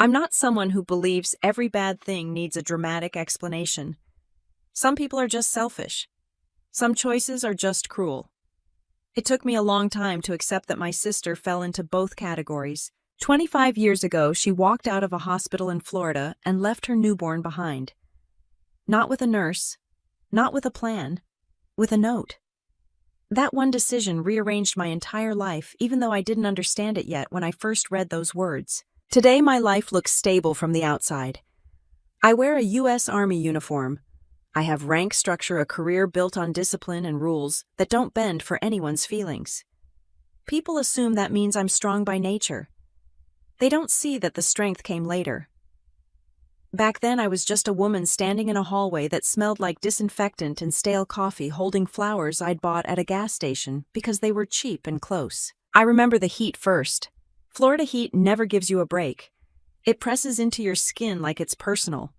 I'm not someone who believes every bad thing needs a dramatic explanation. Some people are just selfish. Some choices are just cruel. It took me a long time to accept that my sister fell into both categories. 25 years ago, she walked out of a hospital in Florida and left her newborn behind. Not with a nurse, not with a plan, with a note. That one decision rearranged my entire life, even though I didn't understand it yet when I first read those words. Today, my life looks stable from the outside. I wear a U.S. Army uniform. I have rank structure, a career built on discipline and rules that don't bend for anyone's feelings. People assume that means I'm strong by nature. They don't see that the strength came later. Back then, I was just a woman standing in a hallway that smelled like disinfectant and stale coffee, holding flowers I'd bought at a gas station because they were cheap and close. I remember the heat first. Florida heat never gives you a break. It presses into your skin like it's personal.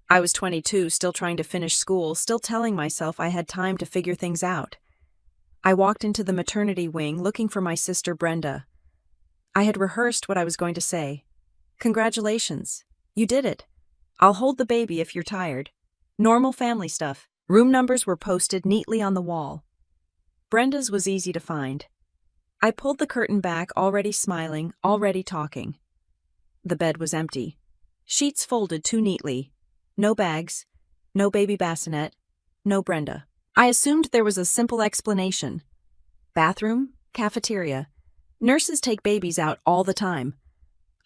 I was 22, still trying to finish school, still telling myself I had time to figure things out. I walked into the maternity wing looking for my sister Brenda. I had rehearsed what I was going to say. Congratulations. You did it. I'll hold the baby if you're tired. Normal family stuff. Room numbers were posted neatly on the wall. Brenda's was easy to find. I pulled the curtain back, already smiling, already talking. The bed was empty. Sheets folded too neatly. No bags, no baby bassinet, no Brenda. I assumed there was a simple explanation. Bathroom, cafeteria. Nurses take babies out all the time.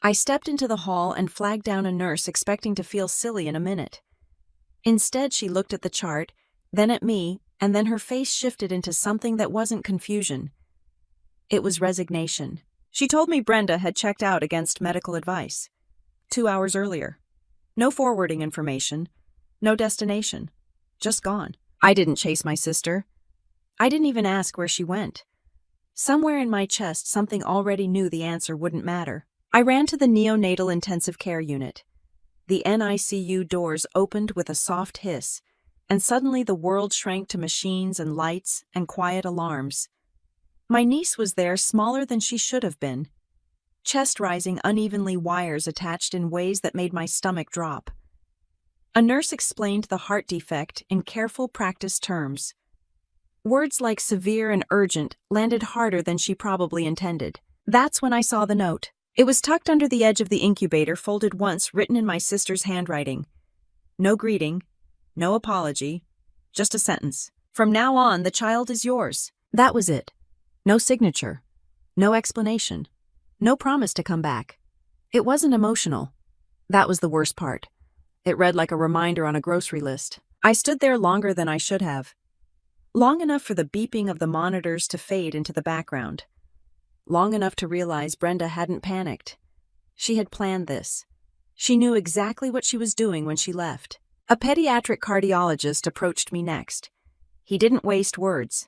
I stepped into the hall and flagged down a nurse, expecting to feel silly in a minute. Instead, she looked at the chart, then at me, and then her face shifted into something that wasn't confusion. It was resignation. She told me Brenda had checked out against medical advice. 2 hours earlier. No forwarding information. No destination. Just gone. I didn't chase my sister. I didn't even ask where she went. Somewhere in my chest, something already knew the answer wouldn't matter. I ran to the neonatal intensive care unit. The NICU doors opened with a soft hiss, and suddenly the world shrank to machines and lights and quiet alarms. My niece was there, smaller than she should have been. Chest rising unevenly, wires attached in ways that made my stomach drop. A nurse explained the heart defect in careful, practiced terms. Words like severe and urgent landed harder than she probably intended. That's when I saw the note. It was tucked under the edge of the incubator, folded once, written in my sister's handwriting. No greeting, no apology, just a sentence. From now on, the child is yours. That was it. No signature, no explanation, no promise to come back. It wasn't emotional. That was the worst part. It read like a reminder on a grocery list. I stood there longer than I should have. Long enough for the beeping of the monitors to fade into the background. Long enough to realize Brenda hadn't panicked. She had planned this. She knew exactly what she was doing when she left. A pediatric cardiologist approached me next. He didn't waste words.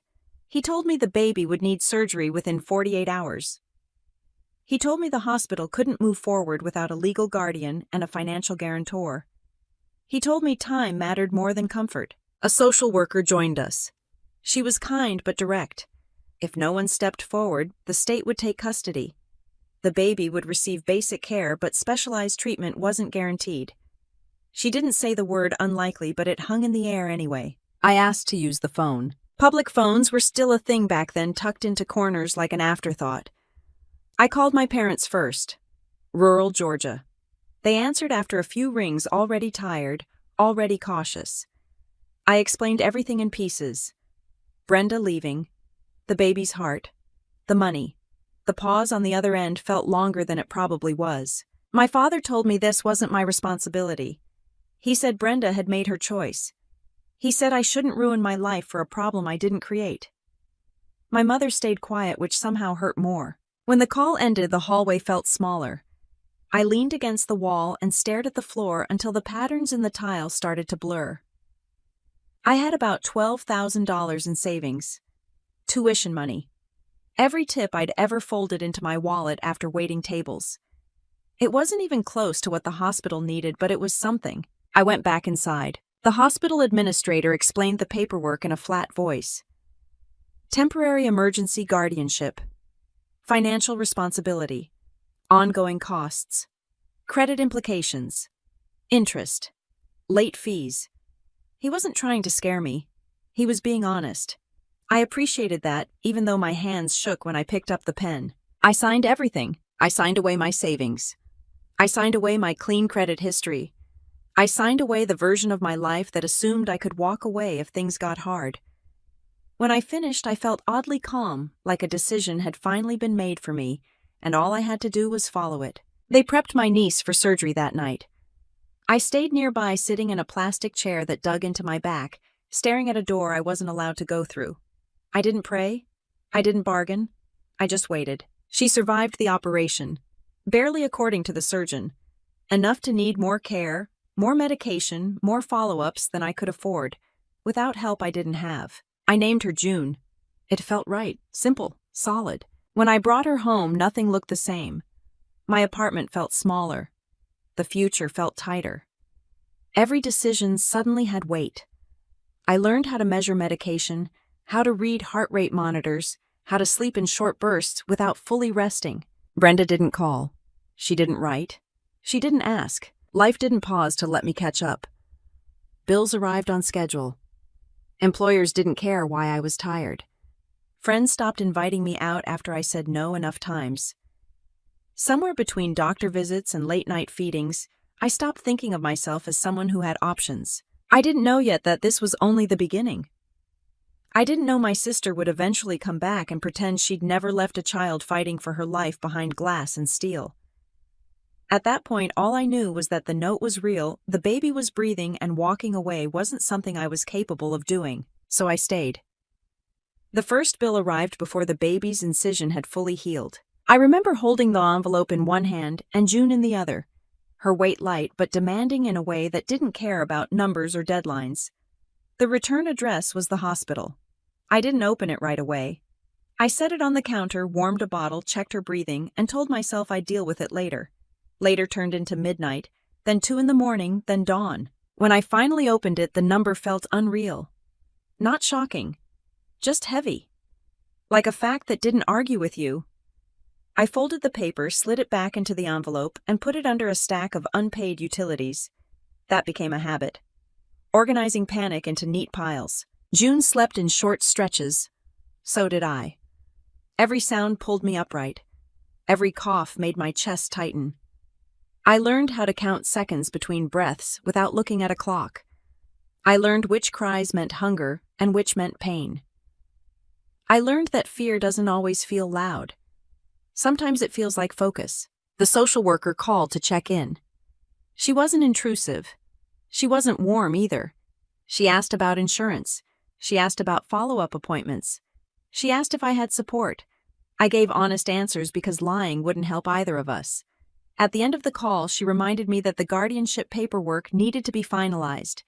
He told me the baby would need surgery within 48 hours. He told me the hospital couldn't move forward without a legal guardian and a financial guarantor. He told me time mattered more than comfort. A social worker joined us. She was kind but direct. If no one stepped forward, the state would take custody. The baby would receive basic care, but specialized treatment wasn't guaranteed. She didn't say the word unlikely, but it hung in the air anyway. I asked to use the phone. Public phones were still a thing back then, tucked into corners like an afterthought. I called my parents first. Rural Georgia. They answered after a few rings, already tired, already cautious. I explained everything in pieces. Brenda leaving, the baby's heart, the money. The pause on the other end felt longer than it probably was. My father told me this wasn't my responsibility. He said Brenda had made her choice. He said I shouldn't ruin my life for a problem I didn't create. My mother stayed quiet, which somehow hurt more. When the call ended, the hallway felt smaller. I leaned against the wall and stared at the floor until the patterns in the tile started to blur. I had about $12,000 in savings. Tuition money. Every tip I'd ever folded into my wallet after waiting tables. It wasn't even close to what the hospital needed, but it was something. I went back inside. The hospital administrator explained the paperwork in a flat voice. Temporary emergency guardianship. Financial responsibility. Ongoing costs. Credit implications. Interest. Late fees. He wasn't trying to scare me. He was being honest. I appreciated that, even though my hands shook when I picked up the pen. I signed everything. I signed away my savings. I signed away my clean credit history. I signed away the version of my life that assumed I could walk away if things got hard. When I finished, I felt oddly calm, like a decision had finally been made for me, and all I had to do was follow it. They prepped my niece for surgery that night. I stayed nearby, sitting in a plastic chair that dug into my back, staring at a door I wasn't allowed to go through. I didn't pray. I didn't bargain. I just waited. She survived the operation, barely according to the surgeon. Enough to need more care, more medication, more follow-ups than I could afford, without help I didn't have. I named her June. It felt right, simple, solid. When I brought her home, nothing looked the same. My apartment felt smaller. The future felt tighter. Every decision suddenly had weight. I learned how to measure medication, how to read heart rate monitors, how to sleep in short bursts without fully resting. Brenda didn't call. She didn't write. She didn't ask. Life didn't pause to let me catch up. Bills arrived on schedule. Employers didn't care why I was tired. Friends stopped inviting me out after I said no enough times. Somewhere between doctor visits and late-night feedings, I stopped thinking of myself as someone who had options. I didn't know yet that this was only the beginning. I didn't know my sister would eventually come back and pretend she'd never left a child fighting for her life behind glass and steel. At that point, all I knew was that the note was real, the baby was breathing, and walking away wasn't something I was capable of doing, so I stayed. The first bill arrived before the baby's incision had fully healed. I remember holding the envelope in one hand and June in the other, her weight light but demanding in a way that didn't care about numbers or deadlines. The return address was the hospital. I didn't open it right away. I set it on the counter, warmed a bottle, checked her breathing, and told myself I'd deal with it later. Later turned into midnight, then 2 a.m, then dawn. When I finally opened it, the number felt unreal. Not shocking, just heavy. Like a fact that didn't argue with you. I folded the paper, slid it back into the envelope, and put it under a stack of unpaid utilities. That became a habit. Organizing panic into neat piles. June slept in short stretches. So did I. Every sound pulled me upright. Every cough made my chest tighten. I learned how to count seconds between breaths without looking at a clock. I learned which cries meant hunger and which meant pain. I learned that fear doesn't always feel loud. Sometimes it feels like focus. The social worker called to check in. She wasn't intrusive. She wasn't warm either. She asked about insurance. She asked about follow-up appointments. She asked if I had support. I gave honest answers because lying wouldn't help either of us. At the end of the call, she reminded me that the guardianship paperwork needed to be finalized.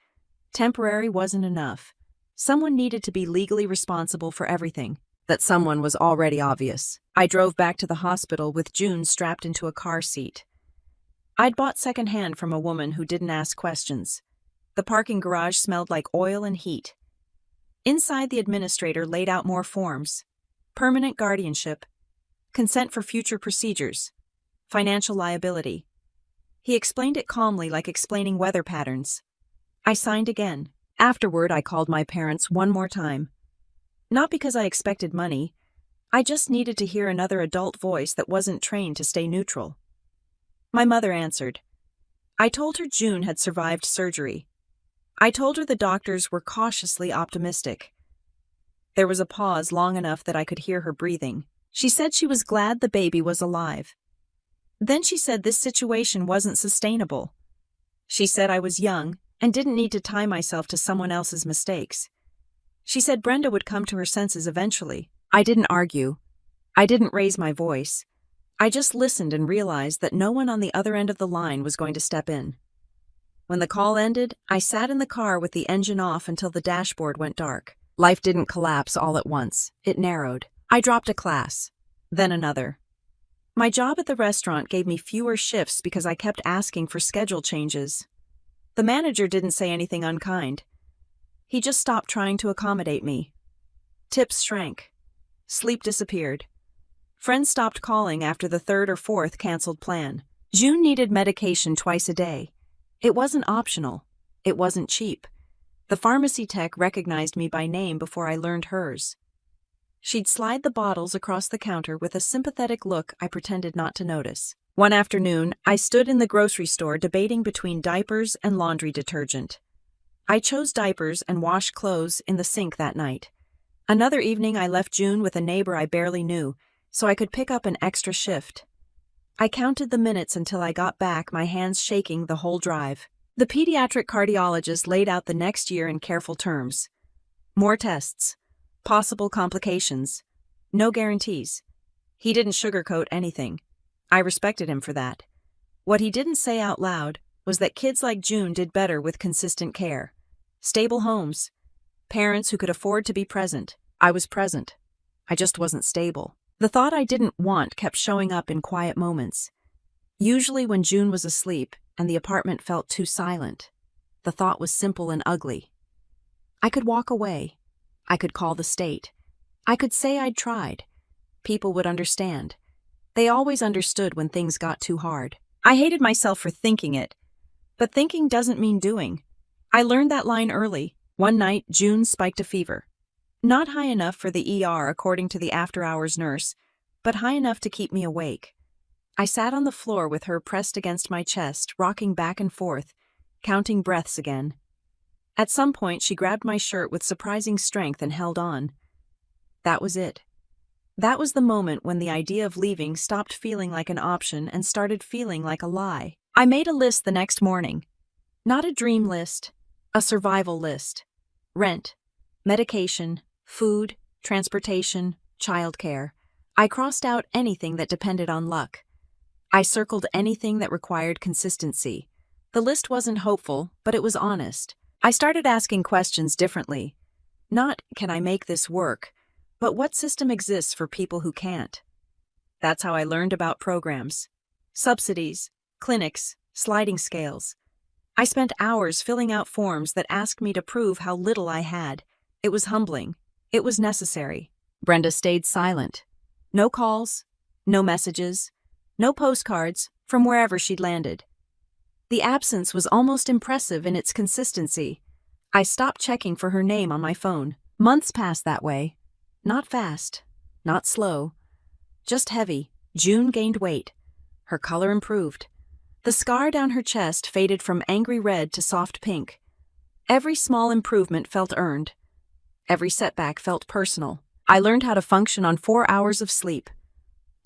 Temporary wasn't enough. Someone needed to be legally responsible for everything. That someone was already obvious. I drove back to the hospital with June strapped into a car seat. I'd bought secondhand from a woman who didn't ask questions. The parking garage smelled like oil and heat. Inside, the administrator laid out more forms. Permanent guardianship. Consent for future procedures. Financial liability. He explained it calmly, like explaining weather patterns. I signed again. Afterward, I called my parents one more time. Not because I expected money. I just needed to hear another adult voice that wasn't trained to stay neutral. My mother answered. I told her June had survived surgery. I told her the doctors were cautiously optimistic. There was a pause long enough that I could hear her breathing. She said she was glad the baby was alive. Then she said this situation wasn't sustainable. She said I was young and didn't need to tie myself to someone else's mistakes. She said Brenda would come to her senses eventually. I didn't argue. I didn't raise my voice. I just listened and realized that no one on the other end of the line was going to step in. When the call ended, I sat in the car with the engine off until the dashboard went dark. Life didn't collapse all at once. It narrowed. I dropped a class, then another. My job at the restaurant gave me fewer shifts because I kept asking for schedule changes. The manager didn't say anything unkind. He just stopped trying to accommodate me. Tips shrank. Sleep disappeared. Friends stopped calling after the third or fourth canceled plan. June needed medication twice a day. It wasn't optional. It wasn't cheap. The pharmacy tech recognized me by name before I learned hers. She'd slide the bottles across the counter with a sympathetic look I pretended not to notice. One afternoon, I stood in the grocery store debating between diapers and laundry detergent. I chose diapers and washed clothes in the sink that night. Another evening, I left June with a neighbor I barely knew, so I could pick up an extra shift. I counted the minutes until I got back, my hands shaking the whole drive. The pediatric cardiologist laid out the next year in careful terms. More tests. Possible complications. No guarantees. He didn't sugarcoat anything. I respected him for that. What he didn't say out loud was that kids like June did better with consistent care. Stable homes. Parents who could afford to be present. I was present. I just wasn't stable. The thought I didn't want kept showing up in quiet moments. Usually when June was asleep and the apartment felt too silent. The thought was simple and ugly. I could walk away. I could call the state. I could say I'd tried. People would understand. They always understood when things got too hard. I hated myself for thinking it. But thinking doesn't mean doing. I learned that line early. One night, June spiked a fever. Not high enough for the ER according to the after-hours nurse, but high enough to keep me awake. I sat on the floor with her pressed against my chest, rocking back and forth, counting breaths again. At some point, she grabbed my shirt with surprising strength and held on. That was it. That was the moment when the idea of leaving stopped feeling like an option and started feeling like a lie. I made a list the next morning. Not a dream list, a survival list. Rent, medication, food, transportation, childcare. I crossed out anything that depended on luck. I circled anything that required consistency. The list wasn't hopeful, but it was honest. I started asking questions differently. Not, can I make this work, but what system exists for people who can't? That's how I learned about programs. Subsidies, clinics, sliding scales. I spent hours filling out forms that asked me to prove how little I had. It was humbling. It was necessary. Brenda stayed silent. No calls, no messages, no postcards from wherever she'd landed. The absence was almost impressive in its consistency. I stopped checking for her name on my phone. Months passed that way. Not fast, not slow, just heavy. June gained weight. Her color improved. The scar down her chest faded from angry red to soft pink. Every small improvement felt earned. Every setback felt personal. I learned how to function on 4 hours of sleep.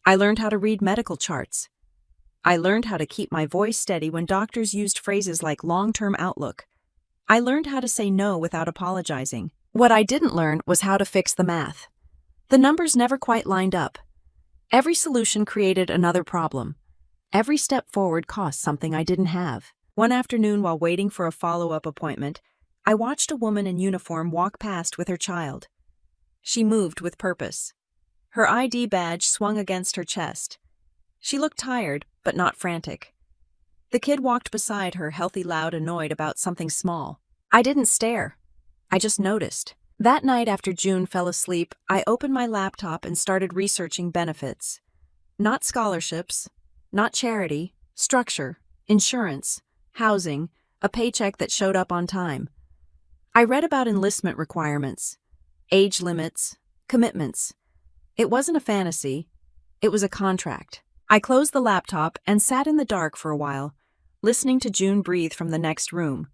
I learned how to read medical charts. I learned how to keep my voice steady when doctors used phrases like long-term outlook. I learned how to say no without apologizing. What I didn't learn was how to fix the math. The numbers never quite lined up. Every solution created another problem. Every step forward cost something I didn't have. One afternoon, while waiting for a follow-up appointment, I watched a woman in uniform walk past with her child. She moved with purpose. Her ID badge swung against her chest. She looked tired, but not frantic. The kid walked beside her, healthy, loud, annoyed about something small. I didn't stare. I just noticed. That night after June fell asleep, I opened my laptop and started researching benefits. Not scholarships, not charity, structure, insurance, housing, a paycheck that showed up on time. I read about enlistment requirements, age limits, commitments. It wasn't a fantasy. It was a contract. I closed the laptop and sat in the dark for a while, listening to June breathe from the next room.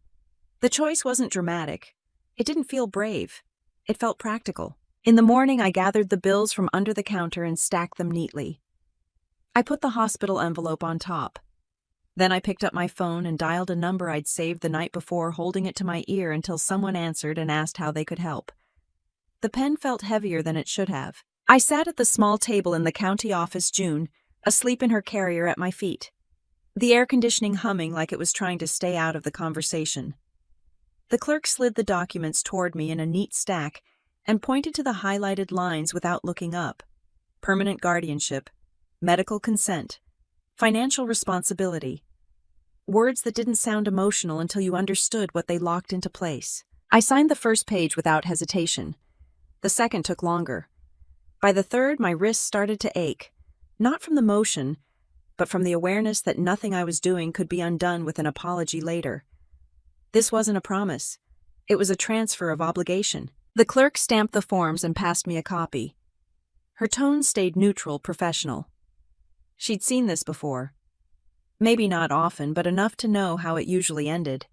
The choice wasn't dramatic. It didn't feel brave. It felt practical. In the morning, I gathered the bills from under the counter and stacked them neatly. I put the hospital envelope on top. Then I picked up my phone and dialed a number I'd saved the night before, holding it to my ear until someone answered and asked how they could help. The pen felt heavier than it should have. I sat at the small table in the county office, June, asleep in her carrier at my feet. The air conditioning humming like it was trying to stay out of the conversation. The clerk slid the documents toward me in a neat stack and pointed to the highlighted lines without looking up. Permanent guardianship, medical consent, financial responsibility. Words that didn't sound emotional until you understood what they locked into place. I signed the first page without hesitation. The second took longer. By the third, my wrists started to ache, not from the motion, but from the awareness that nothing I was doing could be undone with an apology later. This wasn't a promise. It was a transfer of obligation. The clerk stamped the forms and passed me a copy. Her tone stayed neutral, professional. She'd seen this before. Maybe not often, but enough to know how it usually ended.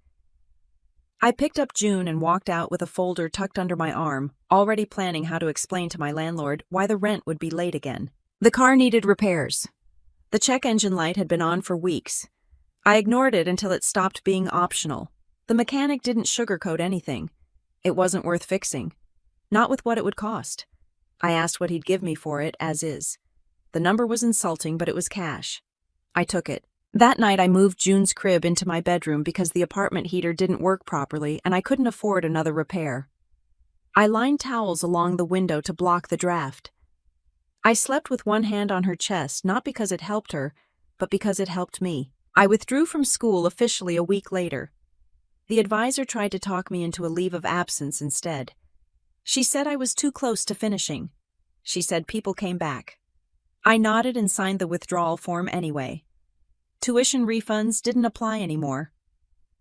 I picked up June and walked out with a folder tucked under my arm, already planning how to explain to my landlord why the rent would be late again. The car needed repairs. The check engine light had been on for weeks. I ignored it until it stopped being optional. The mechanic didn't sugarcoat anything. It wasn't worth fixing. Not with what it would cost. I asked what he'd give me for it, as is. The number was insulting, but it was cash. I took it. That night I moved June's crib into my bedroom because the apartment heater didn't work properly and I couldn't afford another repair. I lined towels along the window to block the draft. I slept with one hand on her chest, not because it helped her, but because it helped me. I withdrew from school officially a week later. The advisor tried to talk me into a leave of absence instead. She said I was too close to finishing. She said people came back. I nodded and signed the withdrawal form anyway. Tuition refunds didn't apply anymore.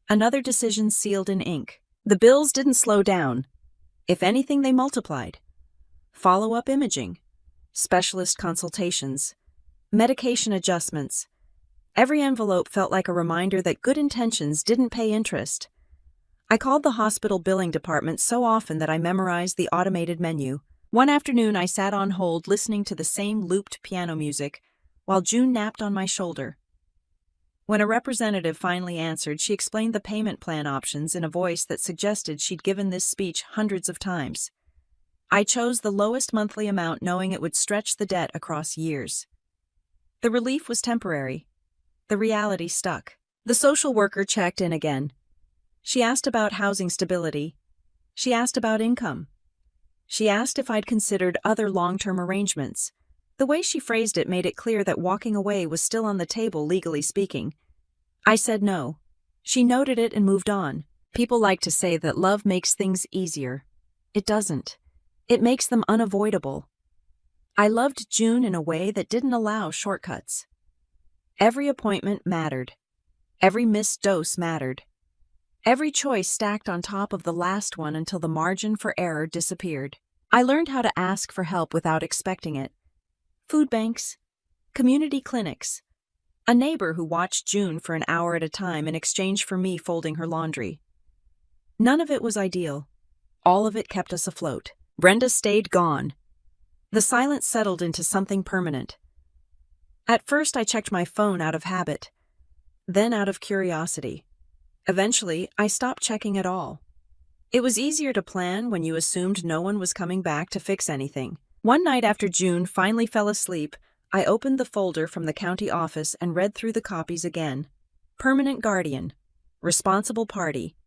Another decision sealed in ink. The bills didn't slow down. If anything, they multiplied. Follow-up imaging, specialist consultations, medication adjustments. Every envelope felt like a reminder that good intentions didn't pay interest. I called the hospital billing department so often that I memorized the automated menu. One afternoon, I sat on hold listening to the same looped piano music while June napped on my shoulder. When a representative finally answered, she explained the payment plan options in a voice that suggested she'd given this speech hundreds of times. I chose the lowest monthly amount knowing it would stretch the debt across years. The relief was temporary. The reality stuck. The social worker checked in again. She asked about housing stability. She asked about income. She asked if I'd considered other long-term arrangements. The way she phrased it made it clear that walking away was still on the table, legally speaking. I said no. She noted it and moved on. People like to say that love makes things easier. It doesn't. It makes them unavoidable. I loved June in a way that didn't allow shortcuts. Every appointment mattered. Every missed dose mattered. Every choice stacked on top of the last one until the margin for error disappeared. I learned how to ask for help without expecting it. Food banks, community clinics, a neighbor who watched June for an hour at a time in exchange for me folding her laundry. None of it was ideal. All of it kept us afloat. Brenda stayed gone. The silence settled into something permanent. At first I checked my phone out of habit, then out of curiosity. Eventually, I stopped checking at all. It was easier to plan when you assumed no one was coming back to fix anything. One night after June finally fell asleep, I opened the folder from the county office and read through the copies again. Permanent guardian, responsible party,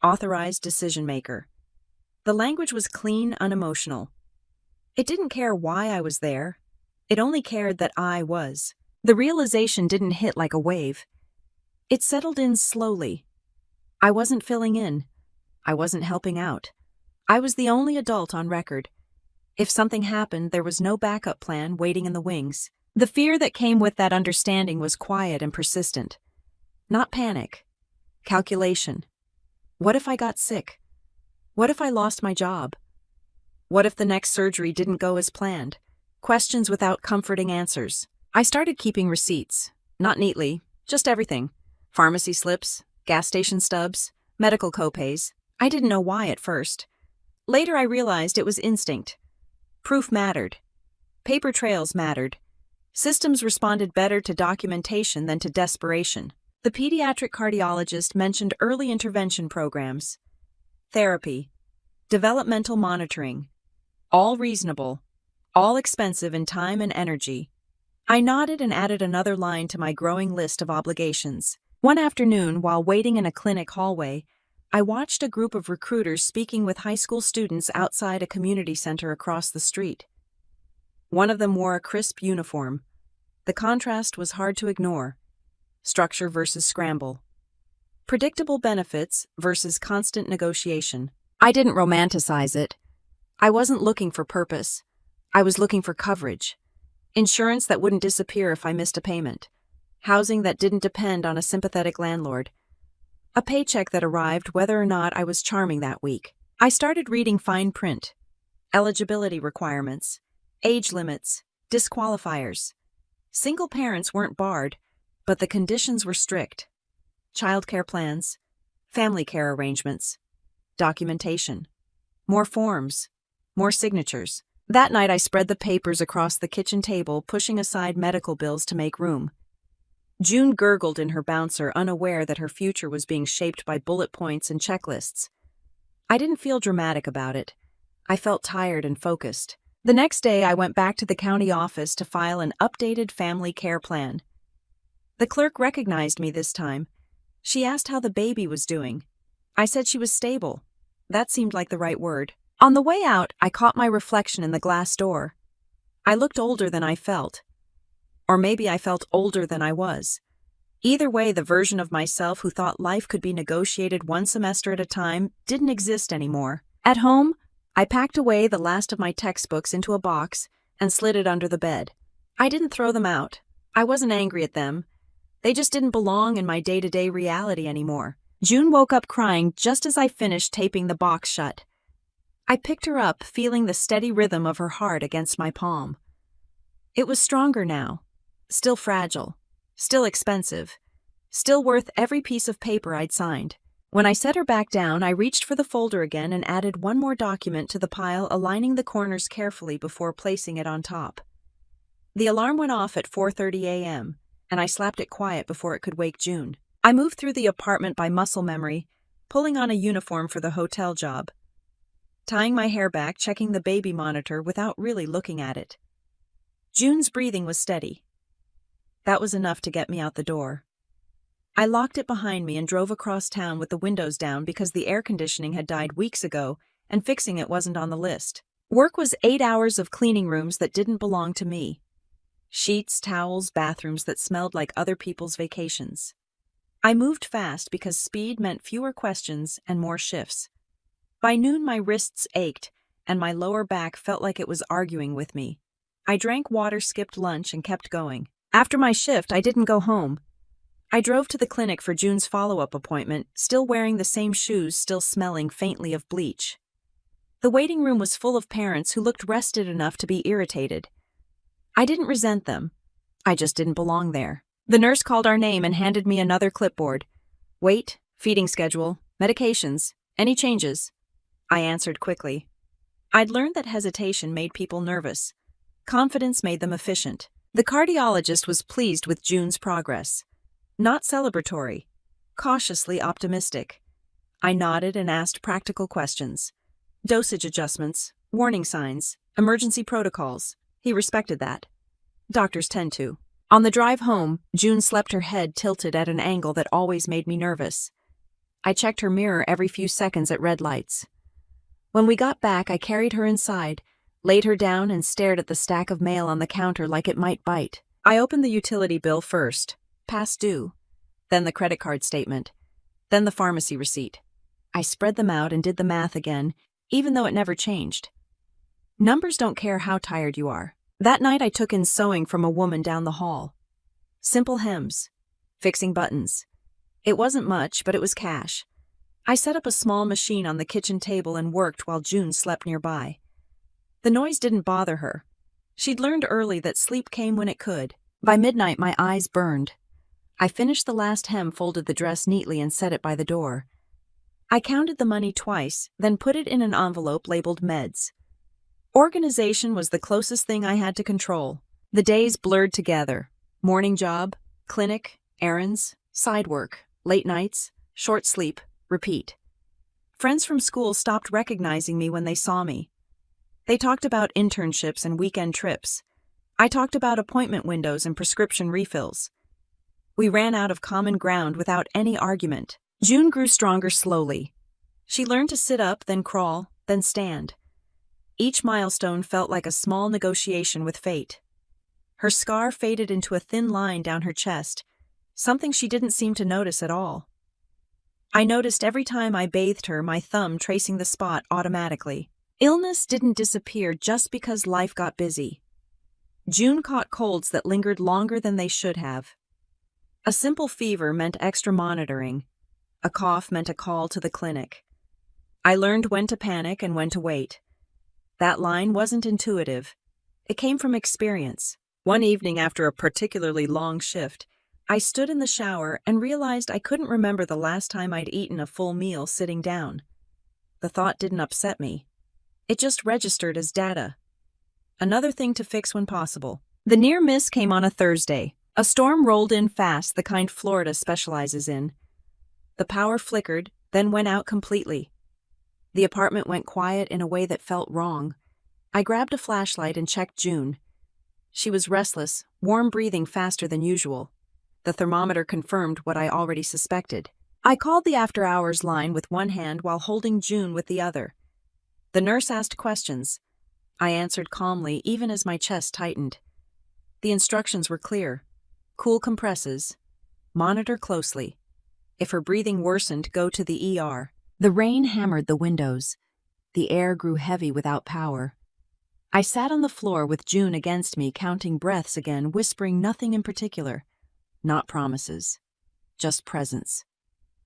authorized decision maker. The language was clean, unemotional. It didn't care why I was there. It only cared that I was. The realization didn't hit like a wave. It settled in slowly. I wasn't filling in. I wasn't helping out. I was the only adult on record. If something happened, there was no backup plan waiting in the wings. The fear that came with that understanding was quiet and persistent. Not panic. Calculation. What if I got sick? What if I lost my job? What if the next surgery didn't go as planned? Questions without comforting answers. I started keeping receipts. Not neatly, just everything. Pharmacy slips, gas station stubs, medical copays. I didn't know why at first. Later I realized it was instinct. Proof mattered. Paper trails mattered. Systems responded better to documentation than to desperation. The pediatric cardiologist mentioned early intervention programs, therapy, developmental monitoring. All reasonable, all expensive in time and energy. I nodded and added another line to my growing list of obligations. One afternoon, while waiting in a clinic hallway, I watched a group of recruiters speaking with high school students outside a community center across the street. One of them wore a crisp uniform. The contrast was hard to ignore. Structure versus scramble. Predictable benefits versus constant negotiation. I didn't romanticize it. I wasn't looking for purpose. I was looking for coverage. Insurance that wouldn't disappear if I missed a payment. housing that didn't depend on a sympathetic landlord, a paycheck that arrived whether or not I was charming that week. I started reading fine print, eligibility requirements, age limits, disqualifiers. Single parents weren't barred, but the conditions were strict. Childcare plans, family care arrangements, documentation, more forms, more signatures. That night I spread the papers across the kitchen table, pushing aside medical bills to make room. June gurgled in her bouncer, unaware that her future was being shaped by bullet points and checklists. I didn't feel dramatic about it. I felt tired and focused. The next day I went back to the county office to file an updated family care plan. The clerk recognized me this time. She asked how the baby was doing. I said she was stable. That seemed like the right word. On the way out, I caught my reflection in the glass door. I looked older than I felt. Or maybe I felt older than I was. Either way, the version of myself who thought life could be negotiated one semester at a time didn't exist anymore. At home, I packed away the last of my textbooks into a box and slid it under the bed. I didn't throw them out. I wasn't angry at them. They just didn't belong in my day-to-day reality anymore. June woke up crying just as I finished taping the box shut. I picked her up, feeling the steady rhythm of her heart against my palm. It was stronger now. Still fragile. Still expensive. Still worth every piece of paper I'd signed. When I set her back down, I reached for the folder again and added one more document to the pile, aligning the corners carefully before placing it on top. The alarm went off at 4:30 a.m., and I slapped it quiet before it could wake June. I moved through the apartment by muscle memory, pulling on a uniform for the hotel job. Tying my hair back, checking the baby monitor without really looking at it. June's breathing was steady. That was enough to get me out the door. I locked it behind me and drove across town with the windows down because the air conditioning had died weeks ago and fixing it wasn't on the list. Work was 8 hours of cleaning rooms that didn't belong to me. Sheets, towels, bathrooms that smelled like other people's vacations. I moved fast because speed meant fewer questions and more shifts. By noon, my wrists ached and my lower back felt like it was arguing with me. I drank water, skipped lunch, and kept going. After my shift, I didn't go home. I drove to the clinic for June's follow-up appointment, still wearing the same shoes, still smelling faintly of bleach. The waiting room was full of parents who looked rested enough to be irritated. I didn't resent them. I just didn't belong there. The nurse called our name and handed me another clipboard. Weight, feeding schedule, medications, any changes? I answered quickly. I'd learned that hesitation made people nervous. Confidence made them efficient. The cardiologist was pleased with June's progress. Not celebratory, cautiously optimistic. I nodded and asked practical questions. Dosage adjustments, warning signs, emergency protocols. He respected that. Doctors tend to. On the drive home, June slept her head tilted at an angle that always made me nervous. I checked her mirror every few seconds at red lights. When we got back, I carried her inside, laid her down, and stared at the stack of mail on the counter like it might bite. I opened the utility bill first, past due, then the credit card statement, then the pharmacy receipt. I spread them out and did the math again, even though it never changed. Numbers don't care how tired you are. That night I took in sewing from a woman down the hall. Simple hems, fixing buttons. It wasn't much, but it was cash. I set up a small machine on the kitchen table and worked while June slept nearby. The noise didn't bother her. She'd learned early that sleep came when it could. By midnight, my eyes burned. I finished the last hem, folded the dress neatly, and set it by the door. I counted the money twice, then put it in an envelope labeled meds. Organization was the closest thing I had to control. The days blurred together. Morning job, clinic, errands, side work, late nights, short sleep, repeat. Friends from school stopped recognizing me when they saw me. They talked about internships and weekend trips. I talked about appointment windows and prescription refills. We ran out of common ground without any argument. June grew stronger slowly. She learned to sit up, then crawl, then stand. Each milestone felt like a small negotiation with fate. Her scar faded into a thin line down her chest, something she didn't seem to notice at all. I noticed every time I bathed her, my thumb tracing the spot automatically. Illness didn't disappear just because life got busy. June caught colds that lingered longer than they should have. A simple fever meant extra monitoring. A cough meant a call to the clinic. I learned when to panic and when to wait. That line wasn't intuitive. It came from experience. One evening after a particularly long shift, I stood in the shower and realized I couldn't remember the last time I'd eaten a full meal sitting down. The thought didn't upset me. It just registered as data. Another thing to fix when possible. The near miss came on a Thursday. A storm rolled in fast, the kind Florida specializes in. The power flickered, then went out completely. The apartment went quiet in a way that felt wrong. I grabbed a flashlight and checked June. She was restless, warm breathing faster than usual. The thermometer confirmed what I already suspected. I called the after-hours line with one hand while holding June with the other. The nurse asked questions. I answered calmly, even as my chest tightened. The instructions were clear. Cool compresses. Monitor closely. If her breathing worsened, go to the ER. The rain hammered the windows. The air grew heavy without power. I sat on the floor with June against me, counting breaths again, whispering nothing in particular. Not promises. Just presence.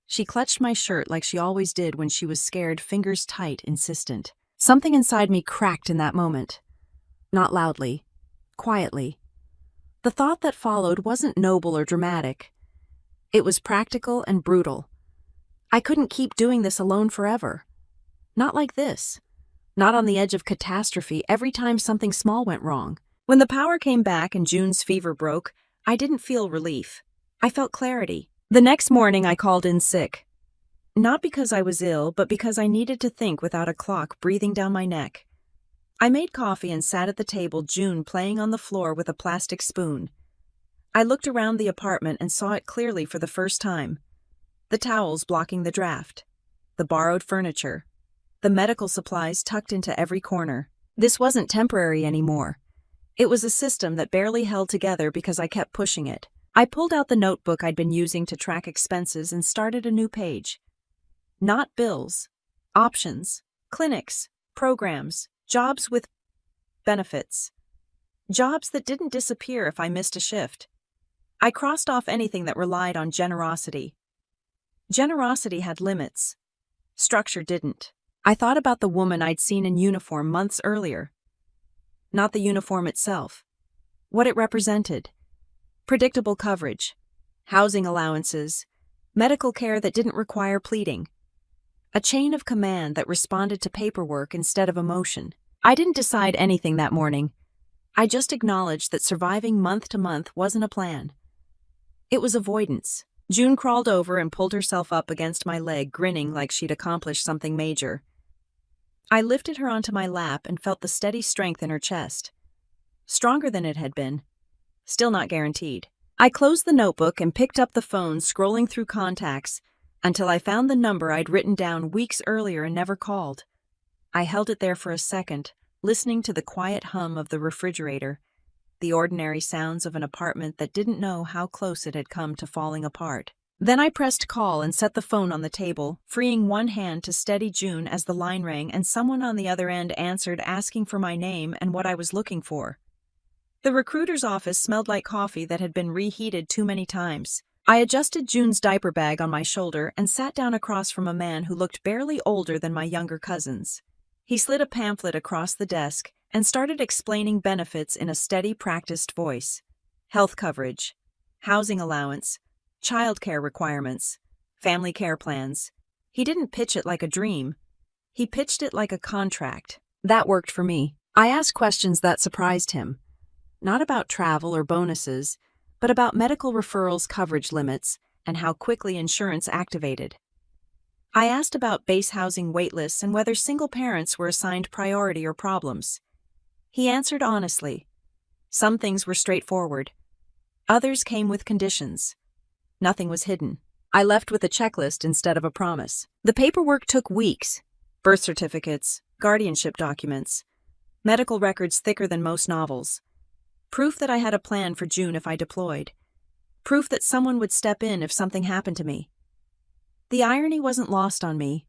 She clutched my shirt like she always did when she was scared, fingers tight, insistent. Something inside me cracked in that moment. Not loudly. Quietly. The thought that followed wasn't noble or dramatic. It was practical and brutal. I couldn't keep doing this alone forever. Not like this. Not on the edge of catastrophe every time something small went wrong. When the power came back and June's fever broke, I didn't feel relief. I felt clarity. The next morning I called in sick. Not because I was ill, but because I needed to think without a clock breathing down my neck. I made coffee and sat at the table, June playing on the floor with a plastic spoon. I looked around the apartment and saw it clearly for the first time. The towels blocking the draft. The borrowed furniture. The medical supplies tucked into every corner. This wasn't temporary anymore. It was a system that barely held together because I kept pushing it. I pulled out the notebook I'd been using to track expenses and started a new page. Not bills. Options. Clinics. Programs. Jobs with benefits. Jobs that didn't disappear if I missed a shift. I crossed off anything that relied on generosity. Generosity had limits. Structure didn't. I thought about the woman I'd seen in uniform months earlier. Not the uniform itself. What it represented. Predictable coverage. Housing allowances. Medical care that didn't require pleading. A chain of command that responded to paperwork instead of emotion. I didn't decide anything that morning. I just acknowledged that surviving month to month wasn't a plan. It was avoidance. June crawled over and pulled herself up against my leg, grinning like she'd accomplished something major. I lifted her onto my lap and felt the steady strength in her chest. Stronger than it had been. Still not guaranteed. I closed the notebook and picked up the phone, scrolling through contacts, until I found the number I'd written down weeks earlier and never called. I held it there for a second, listening to the quiet hum of the refrigerator, the ordinary sounds of an apartment that didn't know how close it had come to falling apart. Then I pressed call and set the phone on the table, freeing one hand to steady June as the line rang and someone on the other end answered, asking for my name and what I was looking for. The recruiter's office smelled like coffee that had been reheated too many times. I adjusted June's diaper bag on my shoulder and sat down across from a man who looked barely older than my younger cousins. He slid a pamphlet across the desk and started explaining benefits in a steady, practiced voice. Health coverage, housing allowance, childcare requirements, family care plans. He didn't pitch it like a dream. He pitched it like a contract. That worked for me. I asked questions that surprised him. Not about travel or bonuses, but about medical referrals, coverage limits, and how quickly insurance activated. I asked about base housing waitlists and whether single parents were assigned priority or problems. He answered honestly. Some things were straightforward. Others came with conditions. Nothing was hidden. I left with a checklist instead of a promise. The paperwork took weeks. Birth certificates, guardianship documents, medical records thicker than most novels. Proof that I had a plan for June if I deployed. Proof that someone would step in if something happened to me. The irony wasn't lost on me.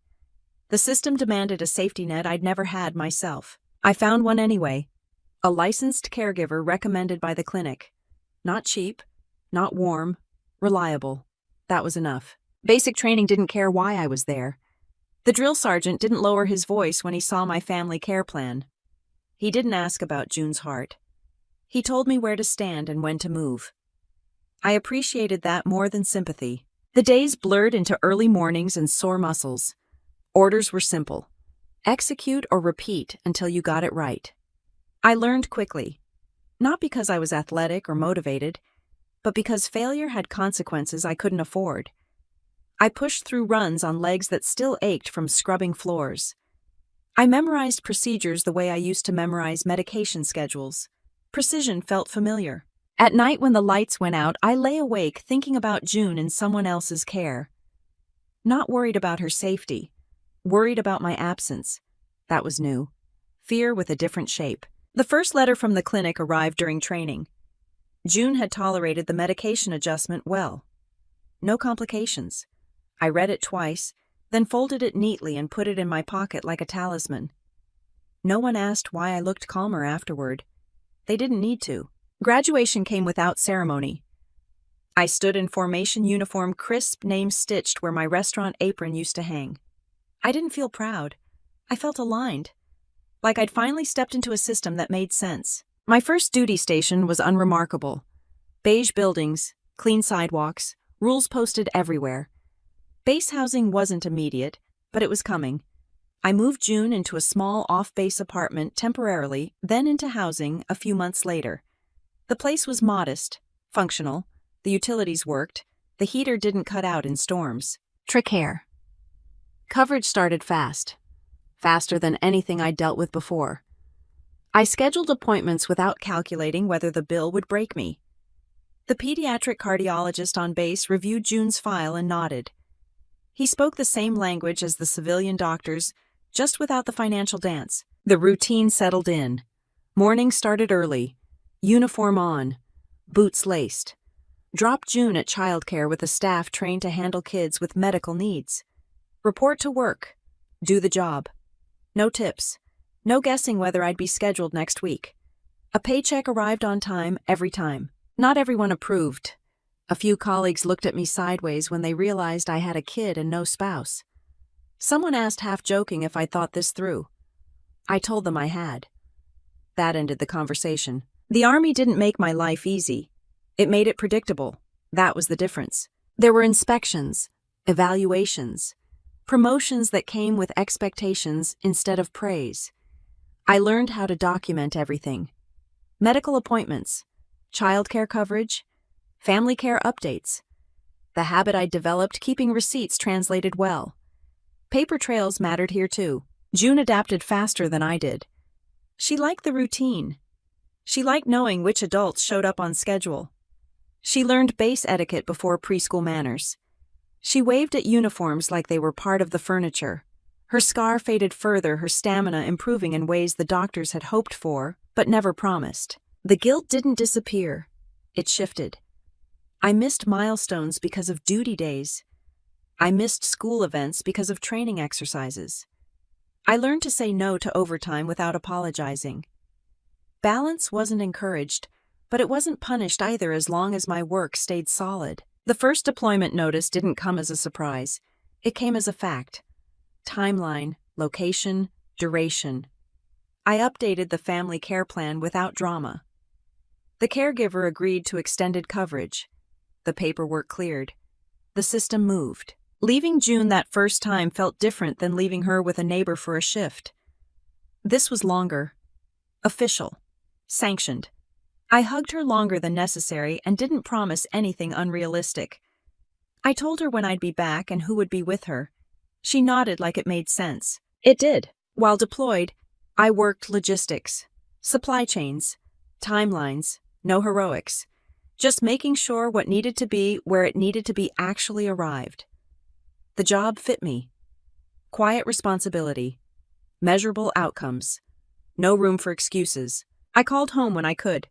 The system demanded a safety net I'd never had myself. I found one anyway. A licensed caregiver recommended by the clinic. Not cheap, not warm, reliable. That was enough. Basic training didn't care why I was there. The drill sergeant didn't lower his voice when he saw my family care plan. He didn't ask about June's heart. He told me where to stand and when to move. I appreciated that more than sympathy. The days blurred into early mornings and sore muscles. Orders were simple. Execute or repeat until you got it right. I learned quickly. Not because I was athletic or motivated, but because failure had consequences I couldn't afford. I pushed through runs on legs that still ached from scrubbing floors. I memorized procedures the way I used to memorize medication schedules. Precision felt familiar. At night when the lights went out, I lay awake thinking about June in someone else's care. Not worried about her safety. Worried about my absence. That was new. Fear with a different shape. The first letter from the clinic arrived during training. June had tolerated the medication adjustment well. No complications. I read it twice, then folded it neatly and put it in my pocket like a talisman. No one asked why I looked calmer afterward. They didn't need to. Graduation came without ceremony. I stood in formation uniform, crisp name stitched where my restaurant apron used to hang. I didn't feel proud. I felt aligned. Like I'd finally stepped into a system that made sense. My first duty station was unremarkable. Beige buildings, clean sidewalks, rules posted everywhere. Base housing wasn't immediate, but it was coming. I moved June into a small off-base apartment temporarily, then into housing a few months later. The place was modest, functional, the utilities worked, the heater didn't cut out in storms. Trick hair. Coverage started fast. Faster than anything I'd dealt with before. I scheduled appointments without calculating whether the bill would break me. The pediatric cardiologist on base reviewed June's file and nodded. He spoke the same language as the civilian doctors, just without the financial dance. The routine settled in. Morning started early. Uniform on. Boots laced. Drop June at childcare with a staff trained to handle kids with medical needs. Report to work. Do the job. No tips. No guessing whether I'd be scheduled next week. A paycheck arrived on time every time. Not everyone approved. A few colleagues looked at me sideways when they realized I had a kid and no spouse. Someone asked half-joking if I thought this through. I told them I had. That ended the conversation. The Army didn't make my life easy. It made it predictable. That was the difference. There were inspections, evaluations, promotions that came with expectations instead of praise. I learned how to document everything. Medical appointments, childcare coverage, family care updates. The habit I'd developed keeping receipts translated well. Paper trails mattered here too. June adapted faster than I did. She liked the routine. She liked knowing which adults showed up on schedule. She learned base etiquette before preschool manners. She waved at uniforms like they were part of the furniture. Her scar faded further, her stamina improving in ways the doctors had hoped for, but never promised. The guilt didn't disappear. It shifted. I missed milestones because of duty days. I missed school events because of training exercises. I learned to say no to overtime without apologizing. Balance wasn't encouraged, but it wasn't punished either as long as my work stayed solid. The first deployment notice didn't come as a surprise. It came as a fact. Timeline, location, duration. I updated the family care plan without drama. The caregiver agreed to extended coverage. The paperwork cleared. The system moved. Leaving June that first time felt different than leaving her with a neighbor for a shift. This was longer. Official. Sanctioned. I hugged her longer than necessary and didn't promise anything unrealistic. I told her when I'd be back and who would be with her. She nodded like it made sense. It did. While deployed, I worked logistics, supply chains, timelines, no heroics. Just making sure what needed to be where it needed to be actually arrived. The job fit me. Quiet responsibility. Measurable outcomes. No room for excuses. I called home when I could.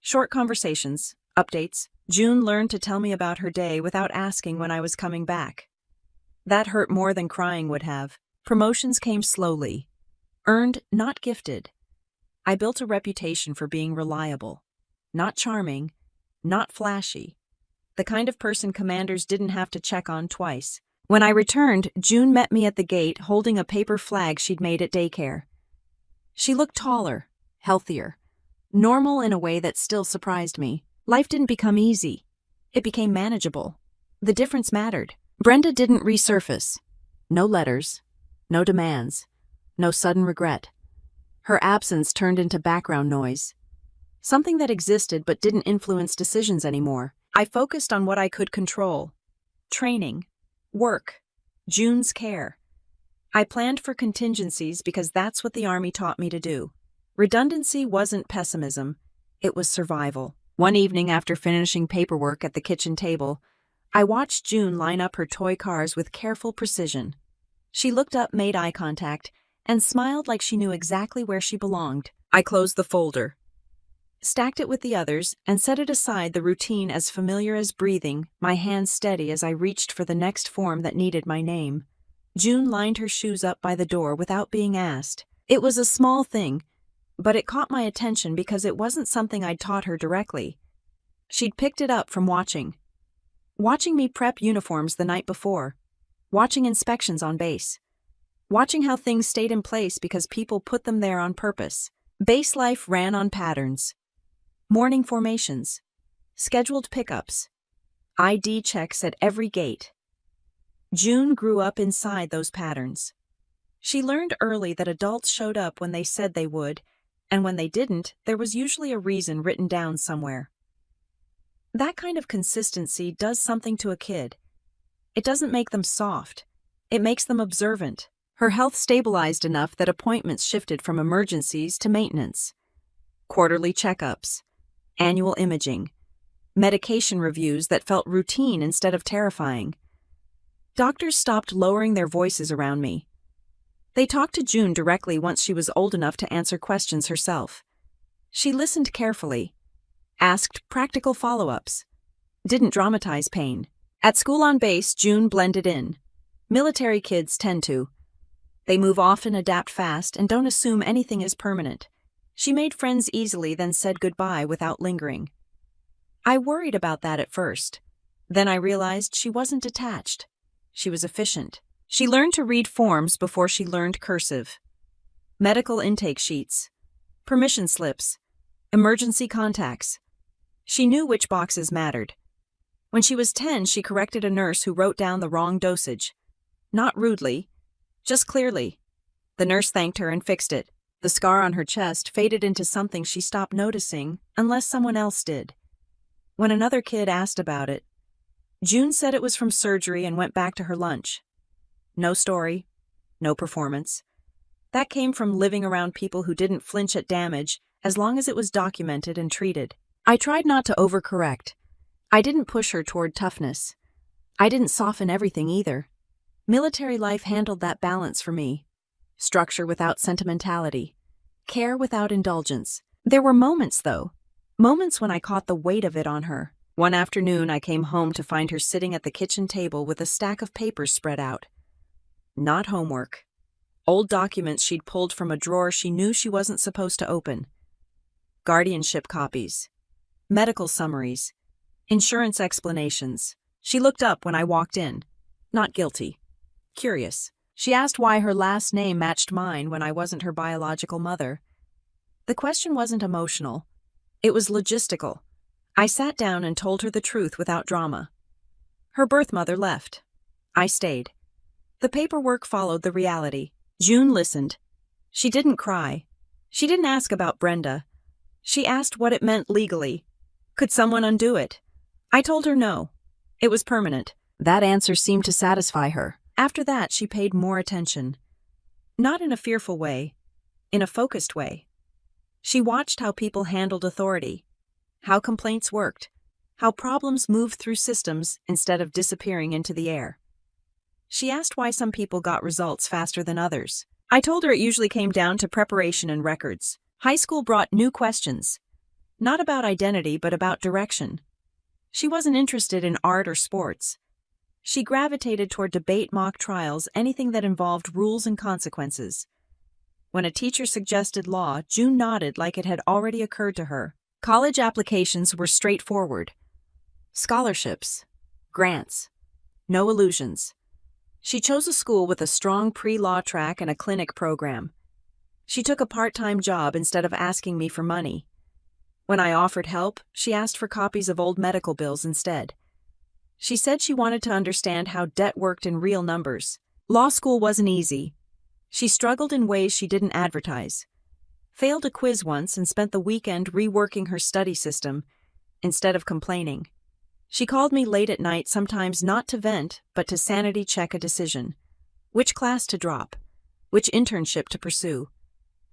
Short conversations, updates. June learned to tell me about her day without asking when I was coming back. That hurt more than crying would have. Promotions came slowly. Earned, not gifted. I built a reputation for being reliable. Not charming, not flashy. the kind of person commanders didn't have to check on twice. When I returned, June met me at the gate holding a paper flag she'd made at daycare. She looked taller, healthier, normal in a way that still surprised me. Life didn't become easy. It became manageable. The difference mattered. Brenda didn't resurface. No letters, no demands, no sudden regret. Her absence turned into background noise. Something that existed but didn't influence decisions anymore. I focused on what I could control. Training, work, June's care. I planned for contingencies because that's what the Army taught me to do. Redundancy wasn't pessimism, it was survival. One evening after finishing paperwork at the kitchen table, I watched June line up her toy cars with careful precision. She looked up, made eye contact, and smiled like she knew exactly where she belonged. I closed the folder, stacked it with the others, and set it aside, the routine as familiar as breathing, my hands steady as I reached for the next form that needed my name. June lined her shoes up by the door without being asked. It was a small thing, but it caught my attention because it wasn't something I'd taught her directly. She'd picked it up from watching me prep uniforms the night before, watching inspections on base, watching how things stayed in place because people put them there on purpose. Base life ran on patterns. Morning formations, scheduled pickups, ID checks at every gate. June grew up inside those patterns. She learned early that adults showed up when they said they would, and when they didn't, there was usually a reason written down somewhere. That kind of consistency does something to a kid. It doesn't make them soft. It makes them observant. Her health stabilized enough that appointments shifted from emergencies to maintenance. Quarterly checkups, annual imaging, medication reviews that felt routine instead of terrifying. Doctors stopped lowering their voices around me. They talked to June directly once she was old enough to answer questions herself. She listened carefully, asked practical follow-ups, didn't dramatize pain. At school on base, June blended in. Military kids tend to. They move often, adapt fast, and don't assume anything is permanent. She made friends easily, then said goodbye without lingering. I worried about that at first. Then I realized she wasn't detached. She was efficient. She learned to read forms before she learned cursive. Medical intake sheets, permission slips, emergency contacts. She knew which boxes mattered. When she was 10, she corrected a nurse who wrote down the wrong dosage. Not rudely, just clearly. The nurse thanked her and fixed it. The scar on her chest faded into something she stopped noticing unless someone else did. When another kid asked about it, June said it was from surgery and went back to her lunch. No story, no performance. That came from living around people who didn't flinch at damage as long as it was documented and treated. I tried not to overcorrect. I didn't push her toward toughness. I didn't soften everything either. Military life handled that balance for me. Structure without sentimentality. Care without indulgence. There were moments, though. Moments when I caught the weight of it on her. One afternoon, I came home to find her sitting at the kitchen table with a stack of papers spread out. Not homework. Old documents she'd pulled from a drawer she knew she wasn't supposed to open. Guardianship copies. Medical summaries. Insurance explanations. She looked up when I walked in. Not guilty. Curious. She asked why her last name matched mine when I wasn't her biological mother. The question wasn't emotional. It was logistical. I sat down and told her the truth without drama. Her birth mother left. I stayed. The paperwork followed the reality. June listened. She didn't cry. She didn't ask about Brenda. She asked what it meant legally. Could someone undo it? I told her no. It was permanent. That answer seemed to satisfy her. After that, she paid more attention. Not in a fearful way, in a focused way. She watched how people handled authority, how complaints worked, how problems moved through systems instead of disappearing into the air. She asked why some people got results faster than others. I told her it usually came down to preparation and records. High school brought new questions. Not about identity, but about direction. She wasn't interested in art or sports. She gravitated toward debate, mock trials, anything that involved rules and consequences. When a teacher suggested law, June nodded like it had already occurred to her. College applications were straightforward. Scholarships. Grants. No illusions. She chose a school with a strong pre-law track and a clinic program. She took a part-time job instead of asking me for money. When I offered help, she asked for copies of old medical bills instead. She said she wanted to understand how debt worked in real numbers. Law school wasn't easy. She struggled in ways she didn't advertise. Failed a quiz once and spent the weekend reworking her study system instead of complaining. She called me late at night, sometimes not to vent, but to sanity check a decision. Which class to drop? Which internship to pursue?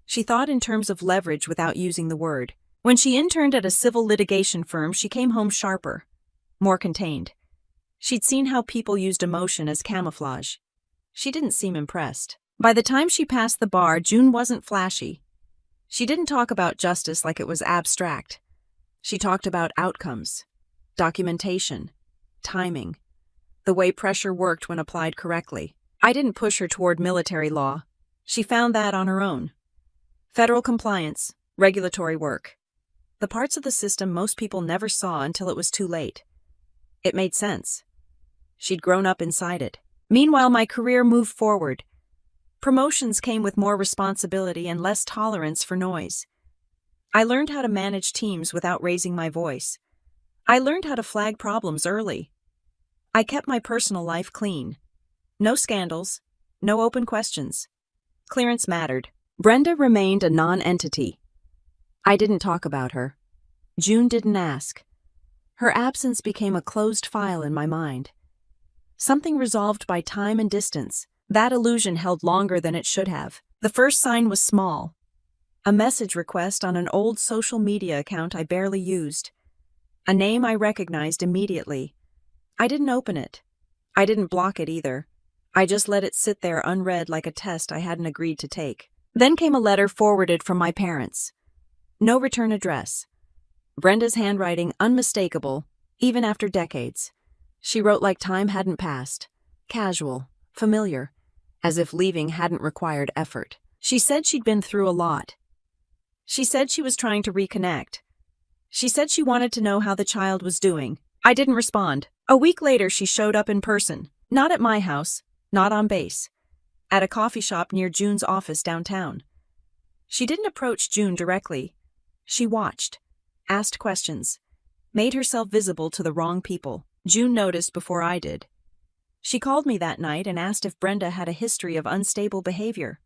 She thought in terms of leverage without using the word. When she interned at a civil litigation firm, she came home sharper, more contained. She'd seen how people used emotion as camouflage. She didn't seem impressed. By the time she passed the bar, June wasn't flashy. She didn't talk about justice like it was abstract. She talked about outcomes. Documentation, timing, the way pressure worked when applied correctly. I didn't push her toward military law. She found that on her own. Federal compliance, regulatory work. The parts of the system most people never saw until it was too late. It made sense. She'd grown up inside it. Meanwhile, my career moved forward. Promotions came with more responsibility and less tolerance for noise. I learned how to manage teams without raising my voice. I learned how to flag problems early. I kept my personal life clean. No scandals, no open questions. Clearance mattered. Brenda remained a non-entity. I didn't talk about her. June didn't ask. Her absence became a closed file in my mind. Something resolved by time and distance. That illusion held longer than it should have. The first sign was small. A message request on an old social media account I barely used. A name I recognized immediately. I didn't open it. I didn't block it either. I just let it sit there unread like a test I hadn't agreed to take. Then came a letter forwarded from my parents. No return address. Brenda's handwriting unmistakable, even after decades. She wrote like time hadn't passed. Casual, familiar, as if leaving hadn't required effort. She said she'd been through a lot. She said she was trying to reconnect. She said she wanted to know how the child was doing. I didn't respond. A week later, she showed up in person. Not at my house, not on base. At a coffee shop near June's office downtown. She didn't approach June directly. She watched, asked questions, made herself visible to the wrong people. June noticed before I did. She called me that night and asked if Brenda had a history of unstable behavior.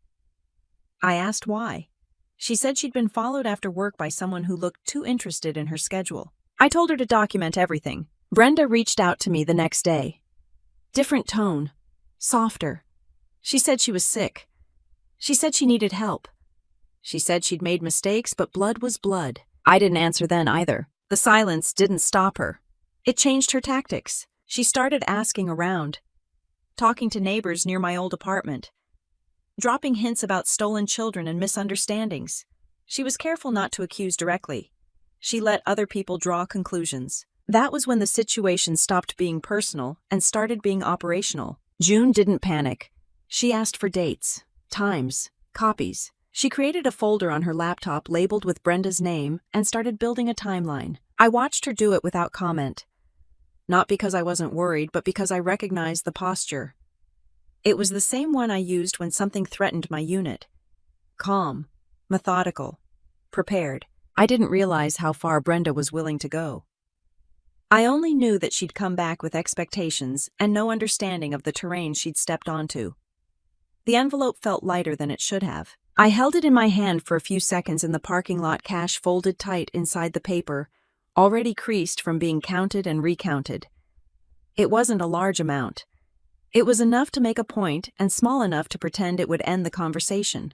I asked why. She said she'd been followed after work by someone who looked too interested in her schedule. I told her to document everything. Brenda reached out to me the next day. Different tone. Softer. She said she was sick. She said she needed help. She said she'd made mistakes, but blood was blood. I didn't answer then either. The silence didn't stop her. It changed her tactics. She started asking around. Talking to neighbors near my old apartment. Dropping hints about stolen children and misunderstandings. She was careful not to accuse directly. She let other people draw conclusions. That was when the situation stopped being personal and started being operational. June didn't panic. She asked for dates, times, copies. She created a folder on her laptop labeled with Brenda's name and started building a timeline. I watched her do it without comment. Not because I wasn't worried, but because I recognized the posture. It was the same one I used when something threatened my unit. Calm, methodical, prepared. I didn't realize how far Brenda was willing to go. I only knew that she'd come back with expectations and no understanding of the terrain she'd stepped onto. The envelope felt lighter than it should have. I held it in my hand for a few seconds in the parking lot, cash folded tight inside the paper, already creased from being counted and recounted. It wasn't a large amount. It was enough to make a point and small enough to pretend it would end the conversation.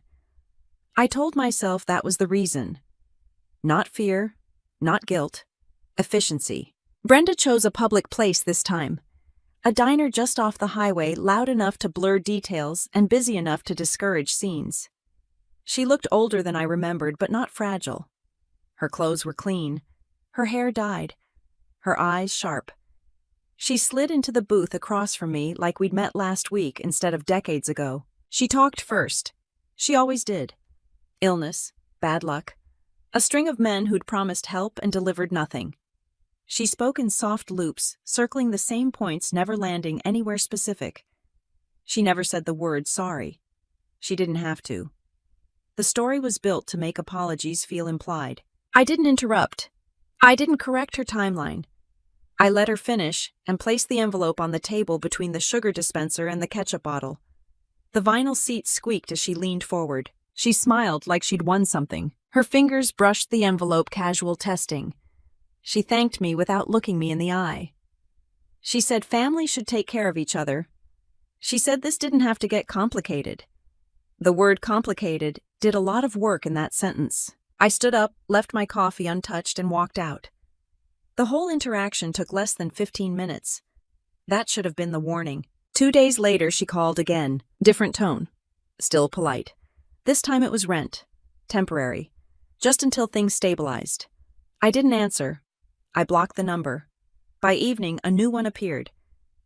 I told myself that was the reason. Not fear, not guilt, efficiency. Brenda chose a public place this time. A diner just off the highway, loud enough to blur details and busy enough to discourage scenes. She looked older than I remembered, but not fragile. Her clothes were clean, her hair dyed, her eyes sharp. She slid into the booth across from me like we'd met last week instead of decades ago. She talked first. She always did. Illness, bad luck, a string of men who'd promised help and delivered nothing. She spoke in soft loops, circling the same points, never landing anywhere specific. She never said the word sorry. She didn't have to. The story was built to make apologies feel implied. I didn't interrupt. I didn't correct her timeline. I let her finish and placed the envelope on the table between the sugar dispenser and the ketchup bottle. The vinyl seat squeaked as she leaned forward. She smiled like she'd won something. Her fingers brushed the envelope, casual testing. She thanked me without looking me in the eye. She said family should take care of each other. She said this didn't have to get complicated. The word complicated did a lot of work in that sentence. I stood up, left my coffee untouched, and walked out. The whole interaction took less than 15 minutes. That should have been the warning. 2 days later, she called again. Different tone. Still polite. This time it was rent. Temporary. Just until things stabilized. I didn't answer. I blocked the number. By evening, a new one appeared.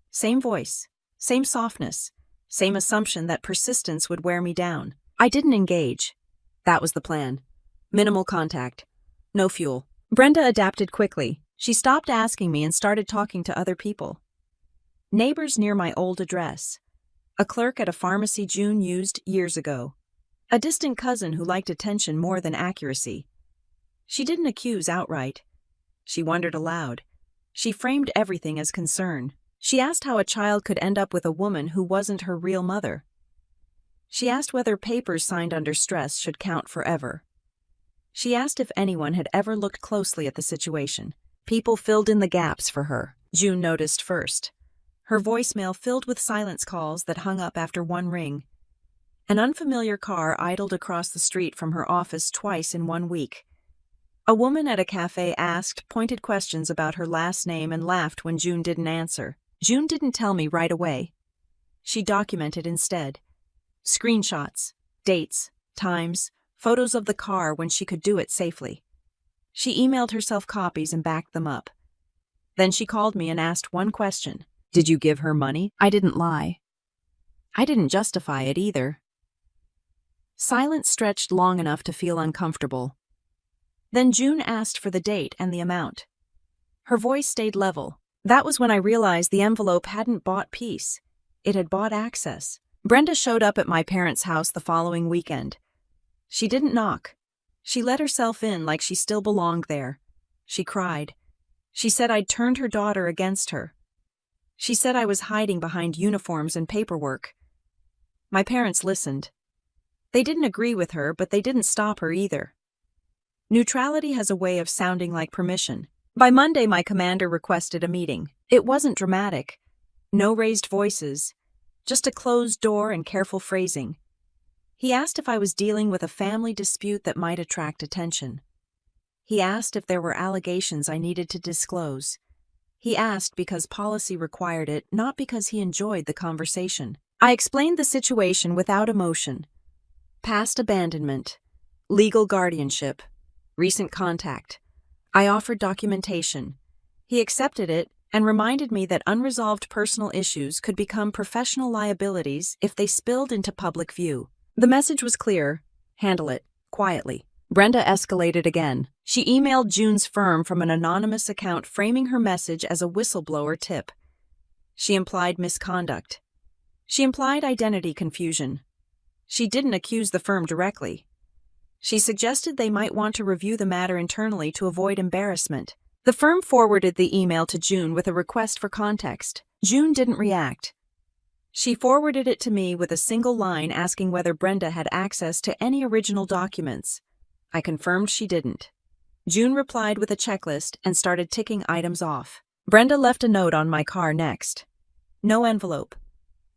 Same voice. Same softness. Same assumption that persistence would wear me down. I didn't engage. That was the plan. Minimal contact. No fuel. Brenda adapted quickly. She stopped asking me and started talking to other people. Neighbors near my old address. A clerk at a pharmacy June used years ago. A distant cousin who liked attention more than accuracy. She didn't accuse outright. She wondered aloud. She framed everything as concern. She asked how a child could end up with a woman who wasn't her real mother. She asked whether papers signed under stress should count forever. She asked if anyone had ever looked closely at the situation. People filled in the gaps for her. June noticed first. Her voicemail filled with silence calls that hung up after one ring. An unfamiliar car idled across the street from her office twice in 1 week. A woman at a cafe asked pointed questions about her last name and laughed when June didn't answer. June didn't tell me right away. She documented instead. Screenshots, dates, times, photos of the car when she could do it safely. She emailed herself copies and backed them up. Then she called me and asked one question. Did you give her money? I didn't lie. I didn't justify it either. Silence stretched long enough to feel uncomfortable. Then June asked for the date and the amount. Her voice stayed level. That was when I realized the envelope hadn't bought peace. It had bought access. Brenda showed up at my parents' house the following weekend. She didn't knock. She let herself in like she still belonged there. She cried. She said I'd turned her daughter against her. She said I was hiding behind uniforms and paperwork. My parents listened. They didn't agree with her, but they didn't stop her either. Neutrality has a way of sounding like permission. By Monday, my commander requested a meeting. It wasn't dramatic. No raised voices. Just a closed door and careful phrasing. He asked if I was dealing with a family dispute that might attract attention. He asked if there were allegations I needed to disclose. He asked because policy required it, not because he enjoyed the conversation. I explained the situation without emotion. Past abandonment, legal guardianship, recent contact. I offered documentation. He accepted it and reminded me that unresolved personal issues could become professional liabilities if they spilled into public view. The message was clear. Handle it, quietly. Brenda escalated again. She emailed June's firm from an anonymous account framing her message as a whistleblower tip. She implied misconduct. She implied identity confusion. She didn't accuse the firm directly. She suggested they might want to review the matter internally to avoid embarrassment. The firm forwarded the email to June with a request for context. June didn't react. She forwarded it to me with a single line asking whether Brenda had access to any original documents. I confirmed she didn't. June replied with a checklist and started ticking items off. Brenda left a note on my car next. No envelope.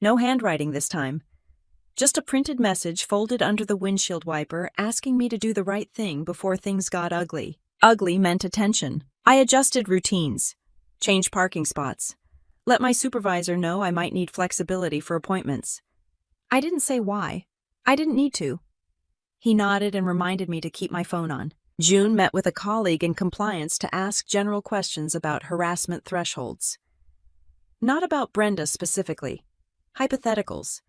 No handwriting this time. Just a printed message folded under the windshield wiper asking me to do the right thing before things got ugly. Ugly meant attention. I adjusted routines. Changed parking spots. Let my supervisor know I might need flexibility for appointments. I didn't say why. I didn't need to. He nodded and reminded me to keep my phone on. June met with a colleague in compliance to ask general questions about harassment thresholds. Not about Brenda specifically. Hypotheticals.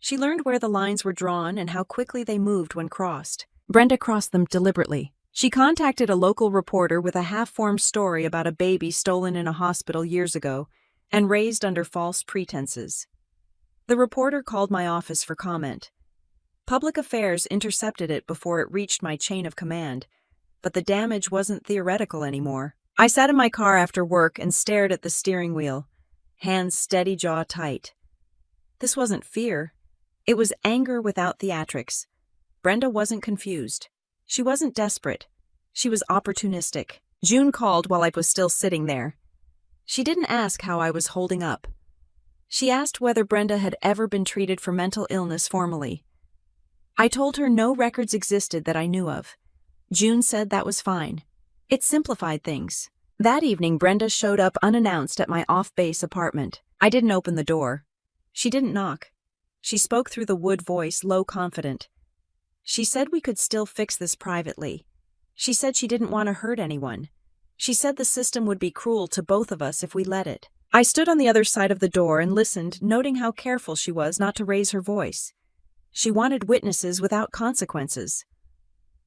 She learned where the lines were drawn and how quickly they moved when crossed. Brenda crossed them deliberately. She contacted a local reporter with a half-formed story about a baby stolen in a hospital years ago and raised under false pretenses. The reporter called my office for comment. Public Affairs intercepted it before it reached my chain of command, but the damage wasn't theoretical anymore. I sat in my car after work and stared at the steering wheel, hands steady, jaw tight. This wasn't fear. It was anger without theatrics. Brenda wasn't confused. She wasn't desperate. She was opportunistic. June called while I was still sitting there. She didn't ask how I was holding up. She asked whether Brenda had ever been treated for mental illness formally. I told her no records existed that I knew of. June said that was fine. It simplified things. That evening, Brenda showed up unannounced at my off-base apartment. I didn't open the door. She didn't knock. She spoke through the wood voice, low, confident. She said we could still fix this privately. She said she didn't want to hurt anyone. She said the system would be cruel to both of us if we let it. I stood on the other side of the door and listened, noting how careful she was not to raise her voice. She wanted witnesses without consequences.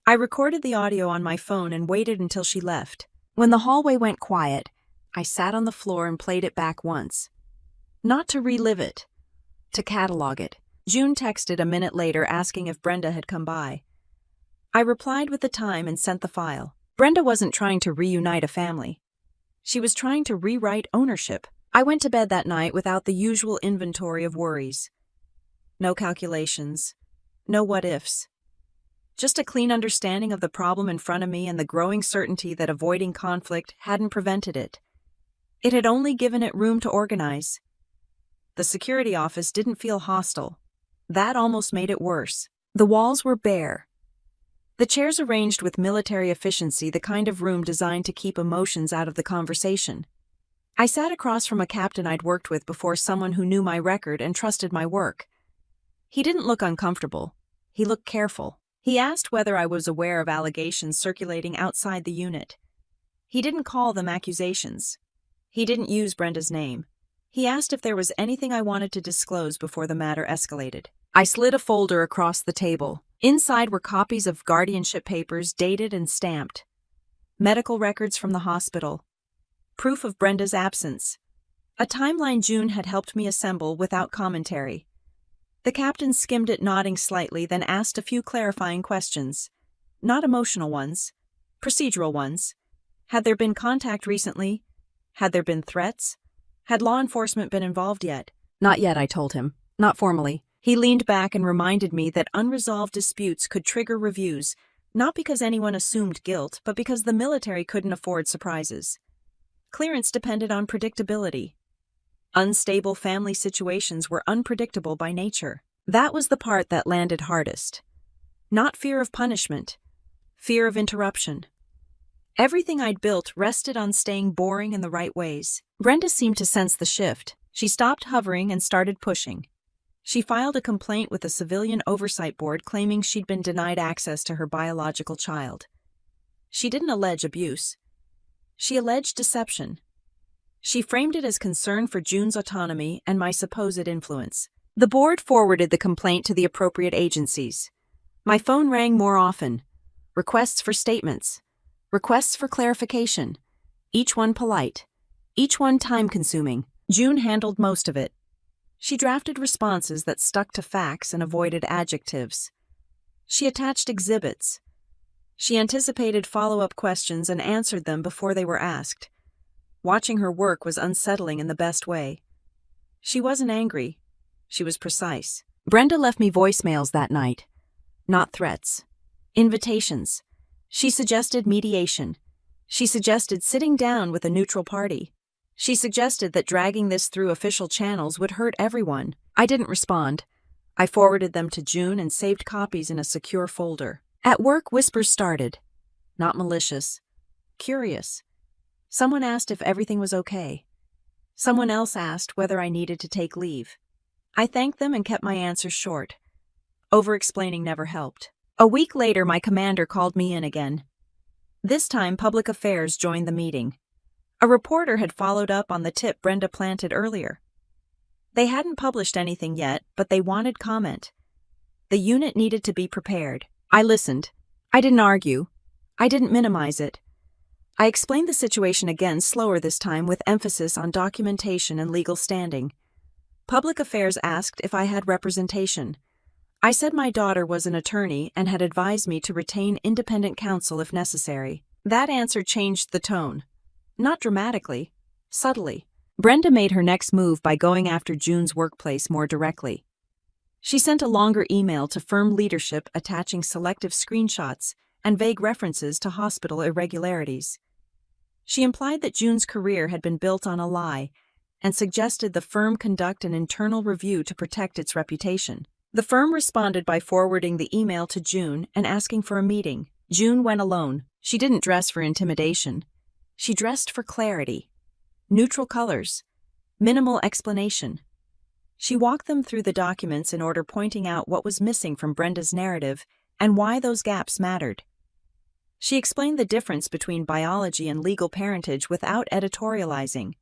I recorded the audio on my phone and waited until she left. When the hallway went quiet, I sat on the floor and played it back once. Not to relive it, to catalog it. June texted a minute later asking if Brenda had come by. I replied with the time and sent the file. Brenda wasn't trying to reunite a family. She was trying to rewrite ownership. I went to bed that night without the usual inventory of worries. No calculations. No what-ifs. Just a clean understanding of the problem in front of me and the growing certainty that avoiding conflict hadn't prevented it. It had only given it room to organize. The security office didn't feel hostile. That almost made it worse. The walls were bare. The chairs arranged with military efficiency, the kind of room designed to keep emotions out of the conversation. I sat across from a captain I'd worked with before, someone who knew my record and trusted my work. He didn't look uncomfortable. He looked careful. He asked whether I was aware of allegations circulating outside the unit. He didn't call them accusations. He didn't use Brenda's name. He asked if there was anything I wanted to disclose before the matter escalated. I slid a folder across the table. Inside were copies of guardianship papers dated and stamped. Medical records from the hospital. Proof of Brenda's absence. A timeline June had helped me assemble without commentary. The captain skimmed it, nodding slightly, then asked a few clarifying questions. Not emotional ones. Procedural ones. Had there been contact recently? Had there been threats? Had law enforcement been involved yet? Not yet, I told him. Not formally. He leaned back and reminded me that unresolved disputes could trigger reviews, not because anyone assumed guilt, but because the military couldn't afford surprises. Clearance depended on predictability. Unstable family situations were unpredictable by nature. That was the part that landed hardest. Not fear of punishment, fear of interruption. Everything I'd built rested on staying boring in the right ways. Brenda seemed to sense the shift. She stopped hovering and started pushing. She filed a complaint with the Civilian Oversight Board claiming she'd been denied access to her biological child. She didn't allege abuse. She alleged deception. She framed it as concern for June's autonomy and my supposed influence. The board forwarded the complaint to the appropriate agencies. My phone rang more often. Requests for statements. Requests for clarification. Each one polite. Each one time-consuming. June handled most of it. She drafted responses that stuck to facts and avoided adjectives. She attached exhibits. She anticipated follow-up questions and answered them before they were asked. Watching her work was unsettling in the best way. She wasn't angry. She was precise. Brenda left me voicemails that night. Not threats. Invitations. She suggested mediation. She suggested sitting down with a neutral party. She suggested that dragging this through official channels would hurt everyone. I didn't respond. I forwarded them to June and saved copies in a secure folder. At work, whispers started. Not malicious. Curious. Someone asked if everything was okay. Someone else asked whether I needed to take leave. I thanked them and kept my answers short. Over-explaining never helped. A week later, my commander called me in again. This time, Public Affairs joined the meeting. A reporter had followed up on the tip Brenda planted earlier. They hadn't published anything yet, but they wanted comment. The unit needed to be prepared. I listened. I didn't argue. I didn't minimize it. I explained the situation again, slower this time, with emphasis on documentation and legal standing. Public Affairs asked if I had representation. I said my daughter was an attorney and had advised me to retain independent counsel if necessary. That answer changed the tone. Not dramatically, subtly. Brenda made her next move by going after June's workplace more directly. She sent a longer email to firm leadership attaching selective screenshots and vague references to hospital irregularities. She implied that June's career had been built on a lie and suggested the firm conduct an internal review to protect its reputation. The firm responded by forwarding the email to June and asking for a meeting. June went alone. She didn't dress for intimidation. She dressed for clarity. Neutral colors. Minimal explanation. She walked them through the documents in order, pointing out what was missing from Brenda's narrative and why those gaps mattered. She explained the difference between biology and legal parentage without editorializing.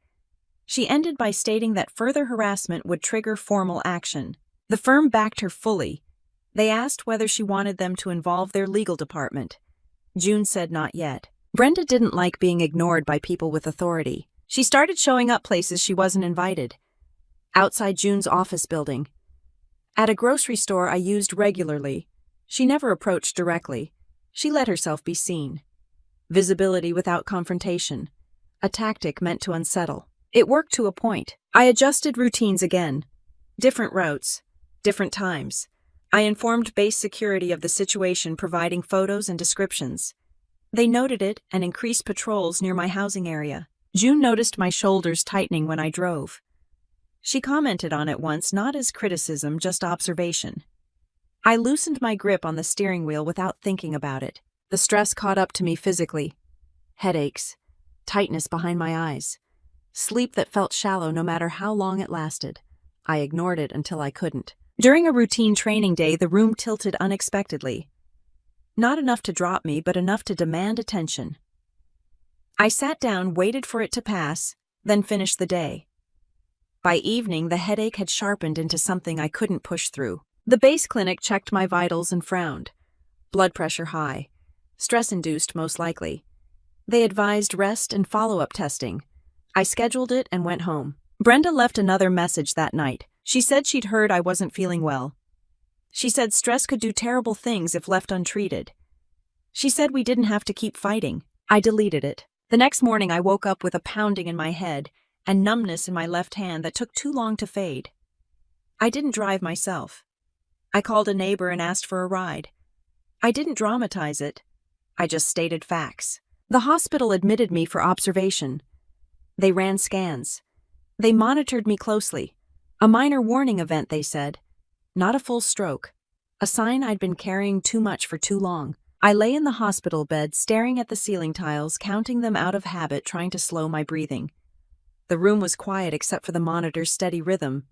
She ended by stating that further harassment would trigger formal action. The firm backed her fully. They asked whether she wanted them to involve their legal department. June said not yet. Brenda didn't like being ignored by people with authority. She started showing up places she wasn't invited. Outside June's office building. At a grocery store I used regularly. She never approached directly. She let herself be seen. Visibility without confrontation. A tactic meant to unsettle. It worked to a point. I adjusted routines again. Different routes. Different times. I informed base security of the situation, providing photos and descriptions. They noted it and increased patrols near my housing area. June noticed my shoulders tightening when I drove. She commented on it once, not as criticism, just observation. I loosened my grip on the steering wheel without thinking about it. The stress caught up to me physically. Headaches, tightness behind my eyes, sleep that felt shallow no matter how long it lasted. I ignored it until I couldn't. During a routine training day, the room tilted unexpectedly. Not enough to drop me, but enough to demand attention. I sat down, waited for it to pass, then finished the day. By evening, the headache had sharpened into something I couldn't push through. The base clinic checked my vitals and frowned. Blood pressure high. Stress-induced, most likely. They advised rest and follow-up testing. I scheduled it and went home. Brenda left another message that night. She said she'd heard I wasn't feeling well. She said stress could do terrible things if left untreated. She said we didn't have to keep fighting. I deleted it. The next morning I woke up with a pounding in my head and numbness in my left hand that took too long to fade. I didn't drive myself. I called a neighbor and asked for a ride. I didn't dramatize it. I just stated facts. The hospital admitted me for observation. They ran scans. They monitored me closely. A minor warning event, they said. Not a full stroke. A sign I'd been carrying too much for too long. I lay in the hospital bed, staring at the ceiling tiles, counting them out of habit, trying to slow my breathing. The room was quiet except for the monitor's steady rhythm.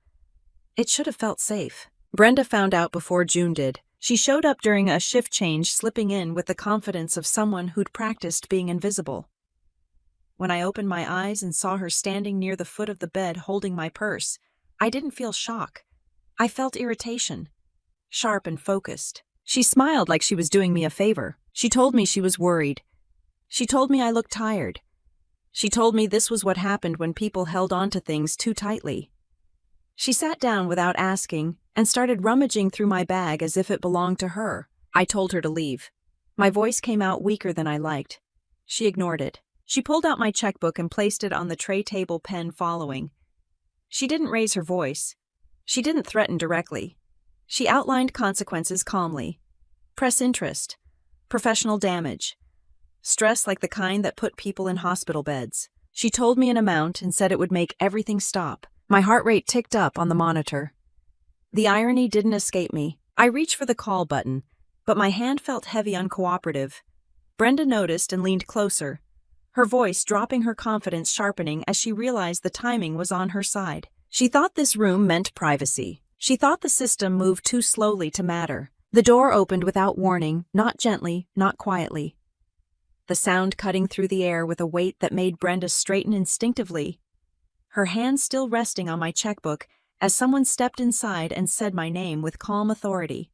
It should have felt safe. Brenda found out before June did. She showed up during a shift change, slipping in with the confidence of someone who'd practiced being invisible. When I opened my eyes and saw her standing near the foot of the bed holding my purse, I didn't feel shock. I felt irritation. Sharp and focused. She smiled like she was doing me a favor. She told me she was worried. She told me I looked tired. She told me this was what happened when people held on to things too tightly. She sat down without asking and started rummaging through my bag as if it belonged to her. I told her to leave. My voice came out weaker than I liked. She ignored it. She pulled out my checkbook and placed it on the tray table, pen following. She didn't raise her voice. She didn't threaten directly. She outlined consequences calmly. Press interest. Professional damage. Stress like the kind that put people in hospital beds. She told me an amount and said it would make everything stop. My heart rate ticked up on the monitor. The irony didn't escape me. I reached for the call button, but my hand felt heavy, uncooperative. Brenda noticed and leaned closer, her voice dropping, her confidence sharpening as she realized the timing was on her side. She thought this room meant privacy. She thought the system moved too slowly to matter. The door opened without warning, not gently, not quietly. The sound cutting through the air with a weight that made Brenda straighten instinctively. Her hand still resting on my checkbook as someone stepped inside and said my name with calm authority.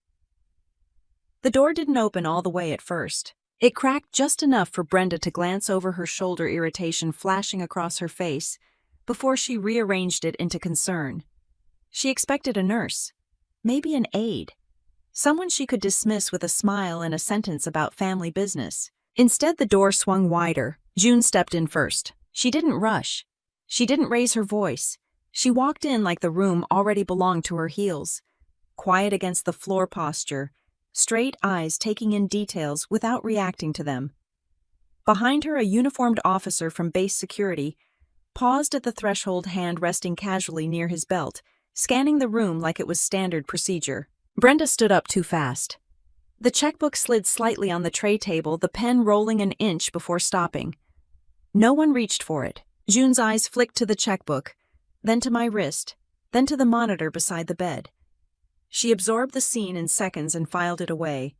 The door didn't open all the way at first. It cracked just enough for Brenda to glance over her shoulder, irritation flashing across her face, before she rearranged it into concern. She expected a nurse, maybe an aide, someone she could dismiss with a smile and a sentence about family business. Instead, the door swung wider. June stepped in first. She didn't rush. She didn't raise her voice. She walked in like the room already belonged to her heels, quiet against the floor posture, straight eyes taking in details without reacting to them. Behind her, a uniformed officer from base security paused at the threshold, hand resting casually near his belt, scanning the room like it was standard procedure. Brenda stood up too fast. The checkbook slid slightly on the tray table, the pen rolling an inch before stopping. No one reached for it. June's eyes flicked to the checkbook, then to my wrist, then to the monitor beside the bed. She absorbed the scene in seconds and filed it away.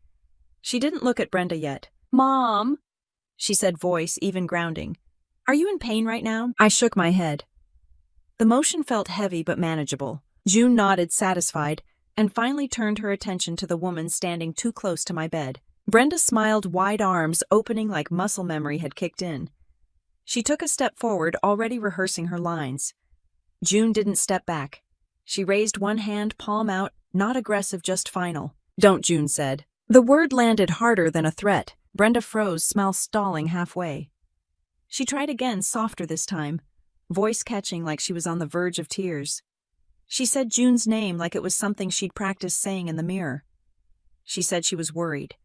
She didn't look at Brenda yet. "Mom," she said, voice even grounding. "Are you in pain right now?" I shook my head. The motion felt heavy but manageable. June nodded, satisfied, and finally turned her attention to the woman standing too close to my bed. Brenda smiled, wide arms opening like muscle memory had kicked in. She took a step forward, already rehearsing her lines. June didn't step back. She raised one hand, palm out, not aggressive, just final. "Don't," June said. The word landed harder than a threat. Brenda froze, smell stalling halfway. She tried again, softer this time, voice catching like she was on the verge of tears. She said June's name like it was something she'd practiced saying in the mirror. She said she was worried.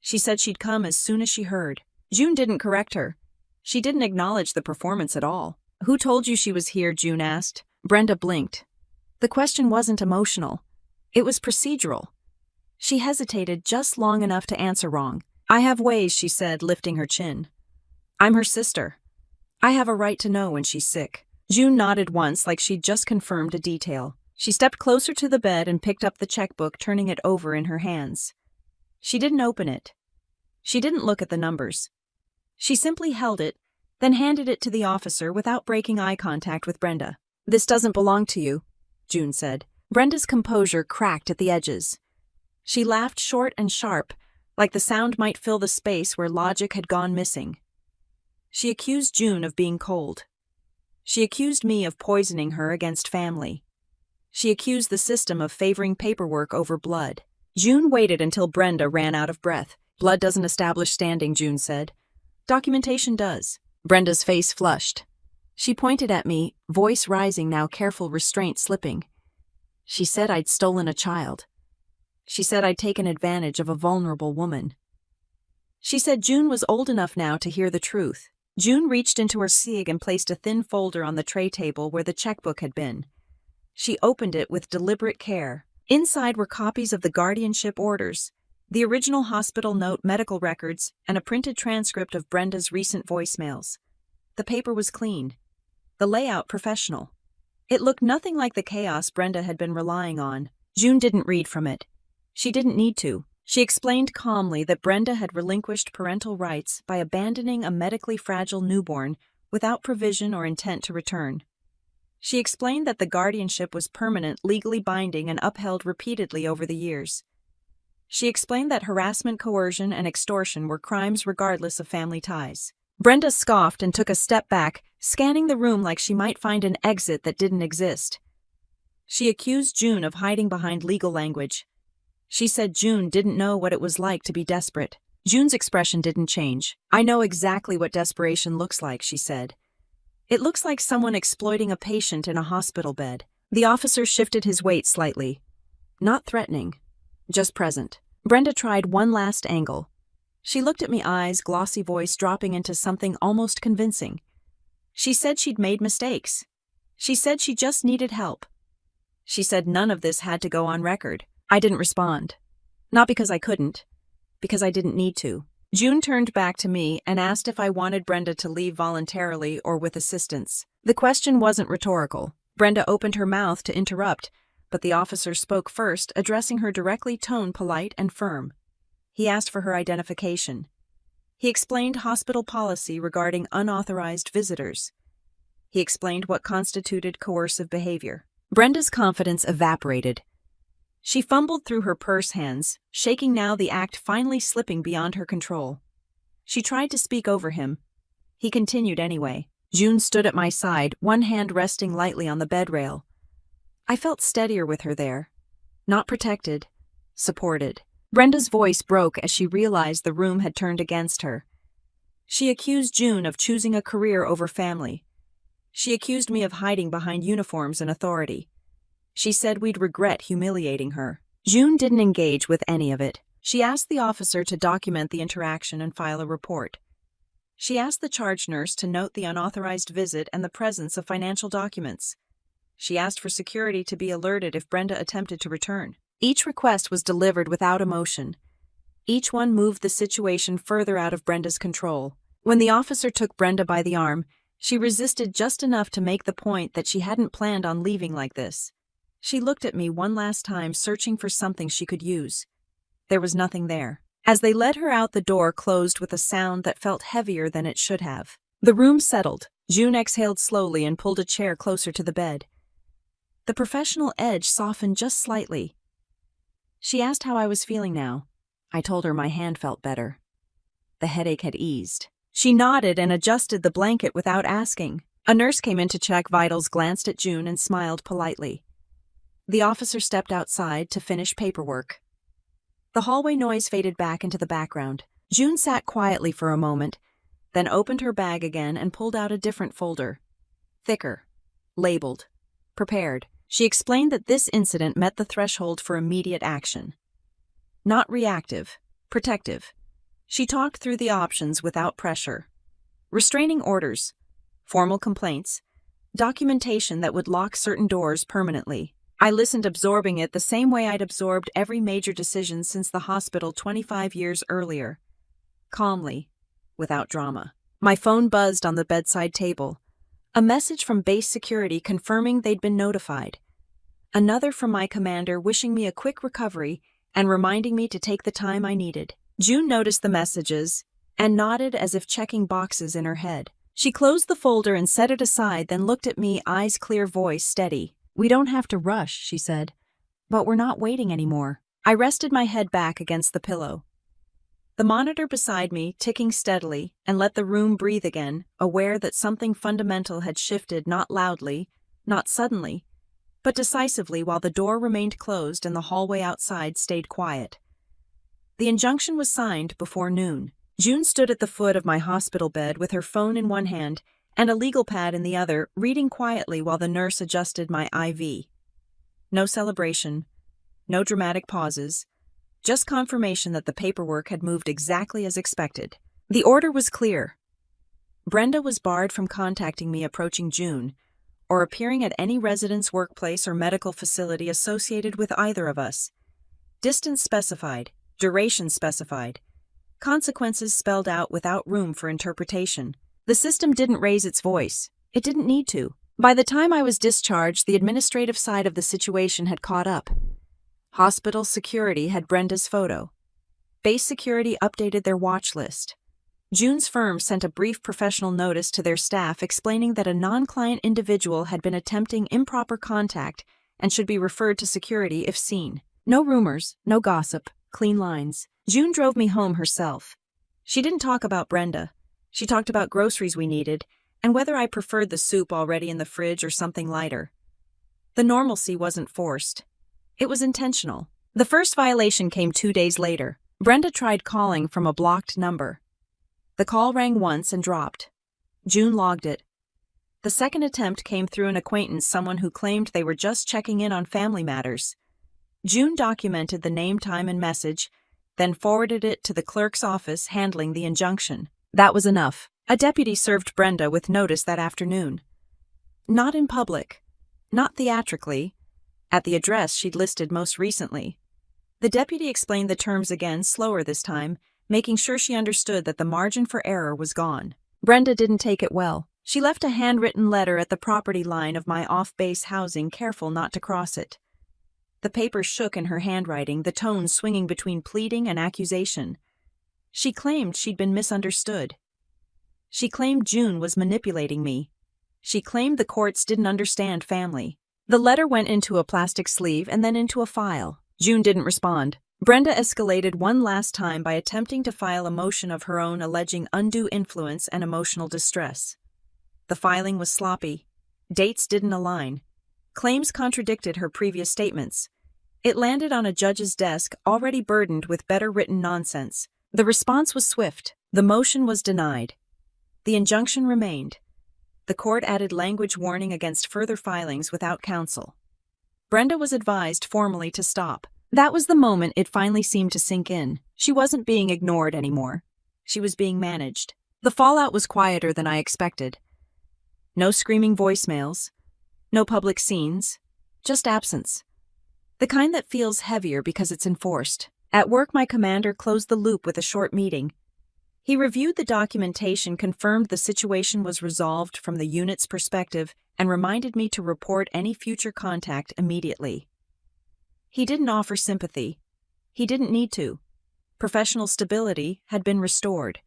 She said she'd come as soon as she heard. June didn't correct her. She didn't acknowledge the performance at all. "Who told you she was here?" June asked. Brenda blinked. The question wasn't emotional. It was procedural. She hesitated just long enough to answer wrong. "I have ways," she said, lifting her chin. "I'm her sister. I have a right to know when she's sick." June nodded once like she'd just confirmed a detail. She stepped closer to the bed and picked up the checkbook, turning it over in her hands. She didn't open it. She didn't look at the numbers. She simply held it, then handed it to the officer without breaking eye contact with Brenda. "This doesn't belong to you," June said. Brenda's composure cracked at the edges. She laughed short and sharp, like the sound might fill the space where logic had gone missing. She accused June of being cold. She accused me of poisoning her against family. She accused the system of favoring paperwork over blood. June waited until Brenda ran out of breath. "Blood doesn't establish standing," June said. "Documentation does." Brenda's face flushed. She pointed at me, voice rising now, careful restraint slipping. She said I'd stolen a child. She said I'd taken advantage of a vulnerable woman. She said June was old enough now to hear the truth. June reached into her SIG and placed a thin folder on the tray table where the checkbook had been. She opened it with deliberate care. Inside were copies of the guardianship orders, the original hospital note, medical records, and a printed transcript of Brenda's recent voicemails. The paper was clean. The layout professional. It looked nothing like the chaos Brenda had been relying on. June didn't read from it. She didn't need to. She explained calmly that Brenda had relinquished parental rights by abandoning a medically fragile newborn without provision or intent to return. She explained that the guardianship was permanent, legally binding, and upheld repeatedly over the years. She explained that harassment, coercion, and extortion were crimes regardless of family ties. Brenda scoffed and took a step back, scanning the room like she might find an exit that didn't exist. She accused June of hiding behind legal language. She said June didn't know what it was like to be desperate. June's expression didn't change. "I know exactly what desperation looks like," she said. "It looks like someone exploiting a patient in a hospital bed." The officer shifted his weight slightly. Not threatening, just present. Brenda tried one last angle. She looked at me, eyes, glossy voice dropping into something almost convincing. She said she'd made mistakes. She said she just needed help. She said none of this had to go on record. I didn't respond. Not because I couldn't, because I didn't need to. June turned back to me and asked if I wanted Brenda to leave voluntarily or with assistance. The question wasn't rhetorical. Brenda opened her mouth to interrupt, but the officer spoke first, addressing her directly, tone polite and firm. He asked for her identification. He explained hospital policy regarding unauthorized visitors. He explained what constituted coercive behavior. Brenda's confidence evaporated. She fumbled through her purse hands, shaking now, the act finally slipping beyond her control. She tried to speak over him. He continued anyway. June stood at my side, one hand resting lightly on the bed rail. I felt steadier with her there. Not protected, supported. Brenda's voice broke as she realized the room had turned against her. She accused June of choosing a career over family. She accused me of hiding behind uniforms and authority. She said we'd regret humiliating her. June didn't engage with any of it. She asked the officer to document the interaction and file a report. She asked the charge nurse to note the unauthorized visit and the presence of financial documents. She asked for security to be alerted if Brenda attempted to return. Each request was delivered without emotion. Each one moved the situation further out of Brenda's control. When the officer took Brenda by the arm, she resisted just enough to make the point that she hadn't planned on leaving like this. She looked at me one last time, searching for something she could use. There was nothing there. As they led her out, the door closed with a sound that felt heavier than it should have. The room settled. June exhaled slowly and pulled a chair closer to the bed. The professional edge softened just slightly. She asked how I was feeling now. I told her my hand felt better. The headache had eased. She nodded and adjusted the blanket without asking. A nurse came in to check vitals, glanced at June, and smiled politely. The officer stepped outside to finish paperwork. The hallway noise faded back into the background. June sat quietly for a moment, then opened her bag again and pulled out a different folder. Thicker. Labeled. Prepared. She explained that this incident met the threshold for immediate action. Not reactive. Protective. She talked through the options without pressure. Restraining orders. Formal complaints. Documentation that would lock certain doors permanently. I listened, absorbing it the same way I'd absorbed every major decision since the hospital 25 years earlier. Calmly, without drama. My phone buzzed on the bedside table. A message from base security confirming they'd been notified. Another from my commander wishing me a quick recovery and reminding me to take the time I needed. June noticed the messages and nodded as if checking boxes in her head. She closed the folder and set it aside, then looked at me, eyes clear, voice steady. "We don't have to rush," she said. "But we're not waiting anymore." I rested my head back against the pillow. The monitor beside me ticking steadily, and let the room breathe again, aware that something fundamental had shifted, not loudly, not suddenly, but decisively, while the door remained closed and the hallway outside stayed quiet. The injunction was signed before noon. June stood at the foot of my hospital bed with her phone in one hand and a legal pad in the other, reading quietly while the nurse adjusted my IV. No celebration, no dramatic pauses, just confirmation that the paperwork had moved exactly as expected. The order was clear. Brenda was barred from contacting me approaching June, or appearing at any residence, workplace, or medical facility associated with either of us. Distance specified, duration specified, consequences spelled out without room for interpretation. The system didn't raise its voice. It didn't need to. By the time I was discharged, the administrative side of the situation had caught up. Hospital security had Brenda's photo. Base security updated their watch list. June's firm sent a brief professional notice to their staff explaining that a non-client individual had been attempting improper contact and should be referred to security if seen. No rumors, no gossip, clean lines. June drove me home herself. She didn't talk about Brenda. She talked about groceries we needed, and whether I preferred the soup already in the fridge or something lighter. The normalcy wasn't forced. It was intentional. The first violation came 2 days later. Brenda tried calling from a blocked number. The call rang once and dropped. June logged it. The second attempt came through an acquaintance, someone who claimed they were just checking in on family matters. June documented the name, time, and message, then forwarded it to the clerk's office handling the injunction. That was enough. A deputy served Brenda with notice that afternoon. Not in public. Not theatrically. At the address she'd listed most recently. The deputy explained the terms again, slower this time, making sure she understood that the margin for error was gone. Brenda didn't take it well. She left a handwritten letter at the property line of my off-base housing, careful not to cross it. The paper shook in her handwriting, the tone swinging between pleading and accusation. She claimed she'd been misunderstood. She claimed June was manipulating me. She claimed the courts didn't understand family. The letter went into a plastic sleeve and then into a file. June didn't respond. Brenda escalated one last time by attempting to file a motion of her own alleging undue influence and emotional distress. The filing was sloppy. Dates didn't align. Claims contradicted her previous statements. It landed on a judge's desk already burdened with better written nonsense. The response was swift. The motion was denied. The injunction remained. The court added language warning against further filings without counsel. Brenda was advised formally to stop. That was the moment it finally seemed to sink in. She wasn't being ignored anymore. She was being managed. The fallout was quieter than I expected. No screaming voicemails. No public scenes. Just absence. The kind that feels heavier because it's enforced. At work, my commander closed the loop with a short meeting. He reviewed the documentation, confirmed the situation was resolved from the unit's perspective, and reminded me to report any future contact immediately. He didn't offer sympathy. He didn't need to. Professional stability had been restored.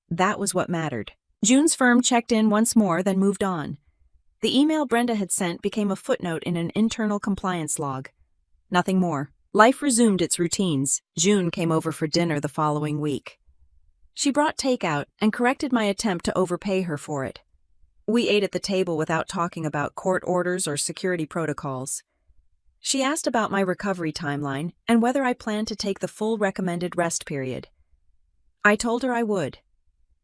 That was what mattered. June's firm checked in once more, then moved on. The email Brenda had sent became a footnote in an internal compliance log. Nothing more. Life resumed its routines. June came over for dinner the following week. She brought takeout and corrected my attempt to overpay her for it. We ate at the table without talking about court orders or security protocols. She asked about my recovery timeline and whether I planned to take the full recommended rest period. I told her I would.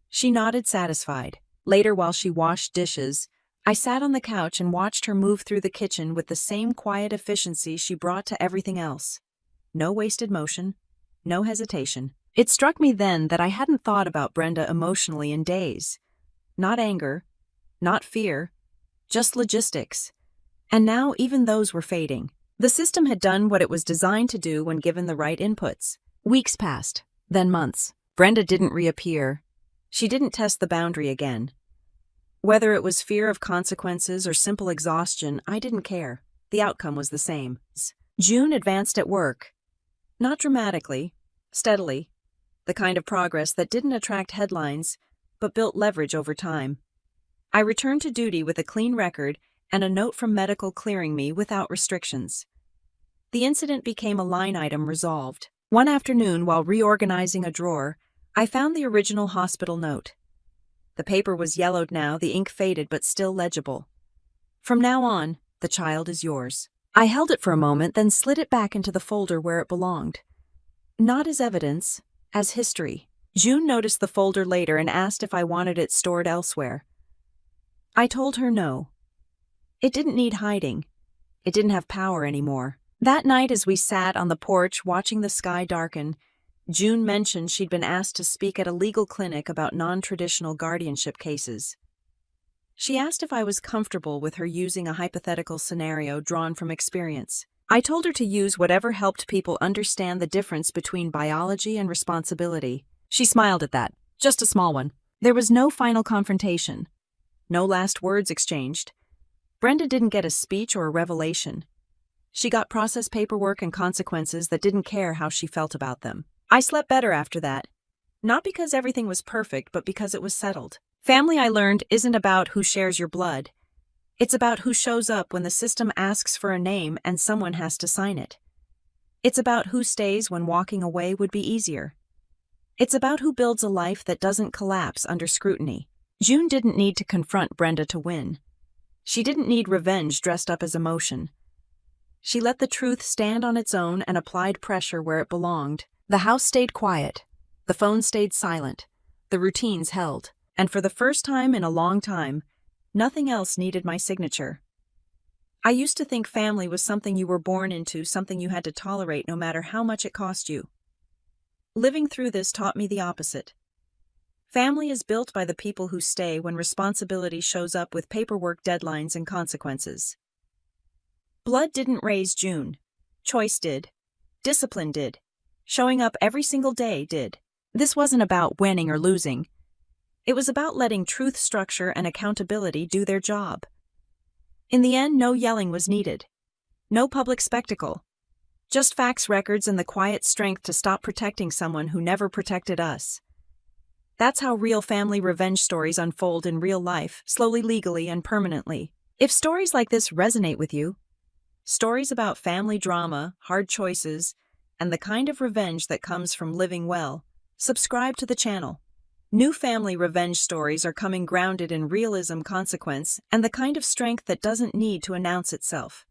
She nodded, satisfied. Later, while she washed dishes, I sat on the couch and watched her move through the kitchen with the same quiet efficiency she brought to everything else. No wasted motion, no hesitation. It struck me then that I hadn't thought about Brenda emotionally in days. Not anger, not fear, just logistics. And now even those were fading. The system had done what it was designed to do when given the right inputs. Weeks passed, then months. Brenda didn't reappear. She didn't test the boundary again. Whether it was fear of consequences or simple exhaustion, I didn't care. The outcome was the same. June advanced at work. Not dramatically, steadily. The kind of progress that didn't attract headlines, but built leverage over time. I returned to duty with a clean record and a note from medical clearing me without restrictions. The incident became a line item resolved. One afternoon, while reorganizing a drawer, I found the original hospital note. The paper was yellowed now, the ink faded but still legible. From now on, the child is yours. I held it for a moment, then slid it back into the folder where it belonged. Not as evidence, as history. June noticed the folder later and asked if I wanted it stored elsewhere. I told her no. It didn't need hiding. It didn't have power anymore. That night, as we sat on the porch watching the sky darken, June mentioned she'd been asked to speak at a legal clinic about non-traditional guardianship cases. She asked if I was comfortable with her using a hypothetical scenario drawn from experience. I told her to use whatever helped people understand the difference between biology and responsibility. She smiled at that. Just a small one. There was no final confrontation. No last words exchanged. Brenda didn't get a speech or a revelation. She got process paperwork and consequences that didn't care how she felt about them. I slept better after that. Not because everything was perfect, but because it was settled. Family, I learned, isn't about who shares your blood. It's about who shows up when the system asks for a name and someone has to sign it. It's about who stays when walking away would be easier. It's about who builds a life that doesn't collapse under scrutiny. June didn't need to confront Brenda to win. She didn't need revenge dressed up as emotion. She let the truth stand on its own and applied pressure where it belonged. The house stayed quiet. The phone stayed silent. The routines held. And for the first time in a long time, nothing else needed my signature. I used to think family was something you were born into, something you had to tolerate no matter how much it cost you. Living through this taught me the opposite. Family is built by the people who stay when responsibility shows up with paperwork, deadlines, and consequences. Blood didn't raise June. Choice did. Discipline did. Showing up every single day did. This wasn't about winning or losing. It was about letting truth, structure, and accountability do their job. In the end, no yelling was needed. No public spectacle. Just facts, records, and the quiet strength to stop protecting someone who never protected us. That's how real family revenge stories unfold in real life, slowly, legally, and permanently. If stories like this resonate with you, stories about family drama, hard choices, and the kind of revenge that comes from living well, subscribe to the channel. New family revenge stories are coming grounded in realism, consequence, and the kind of strength that doesn't need to announce itself.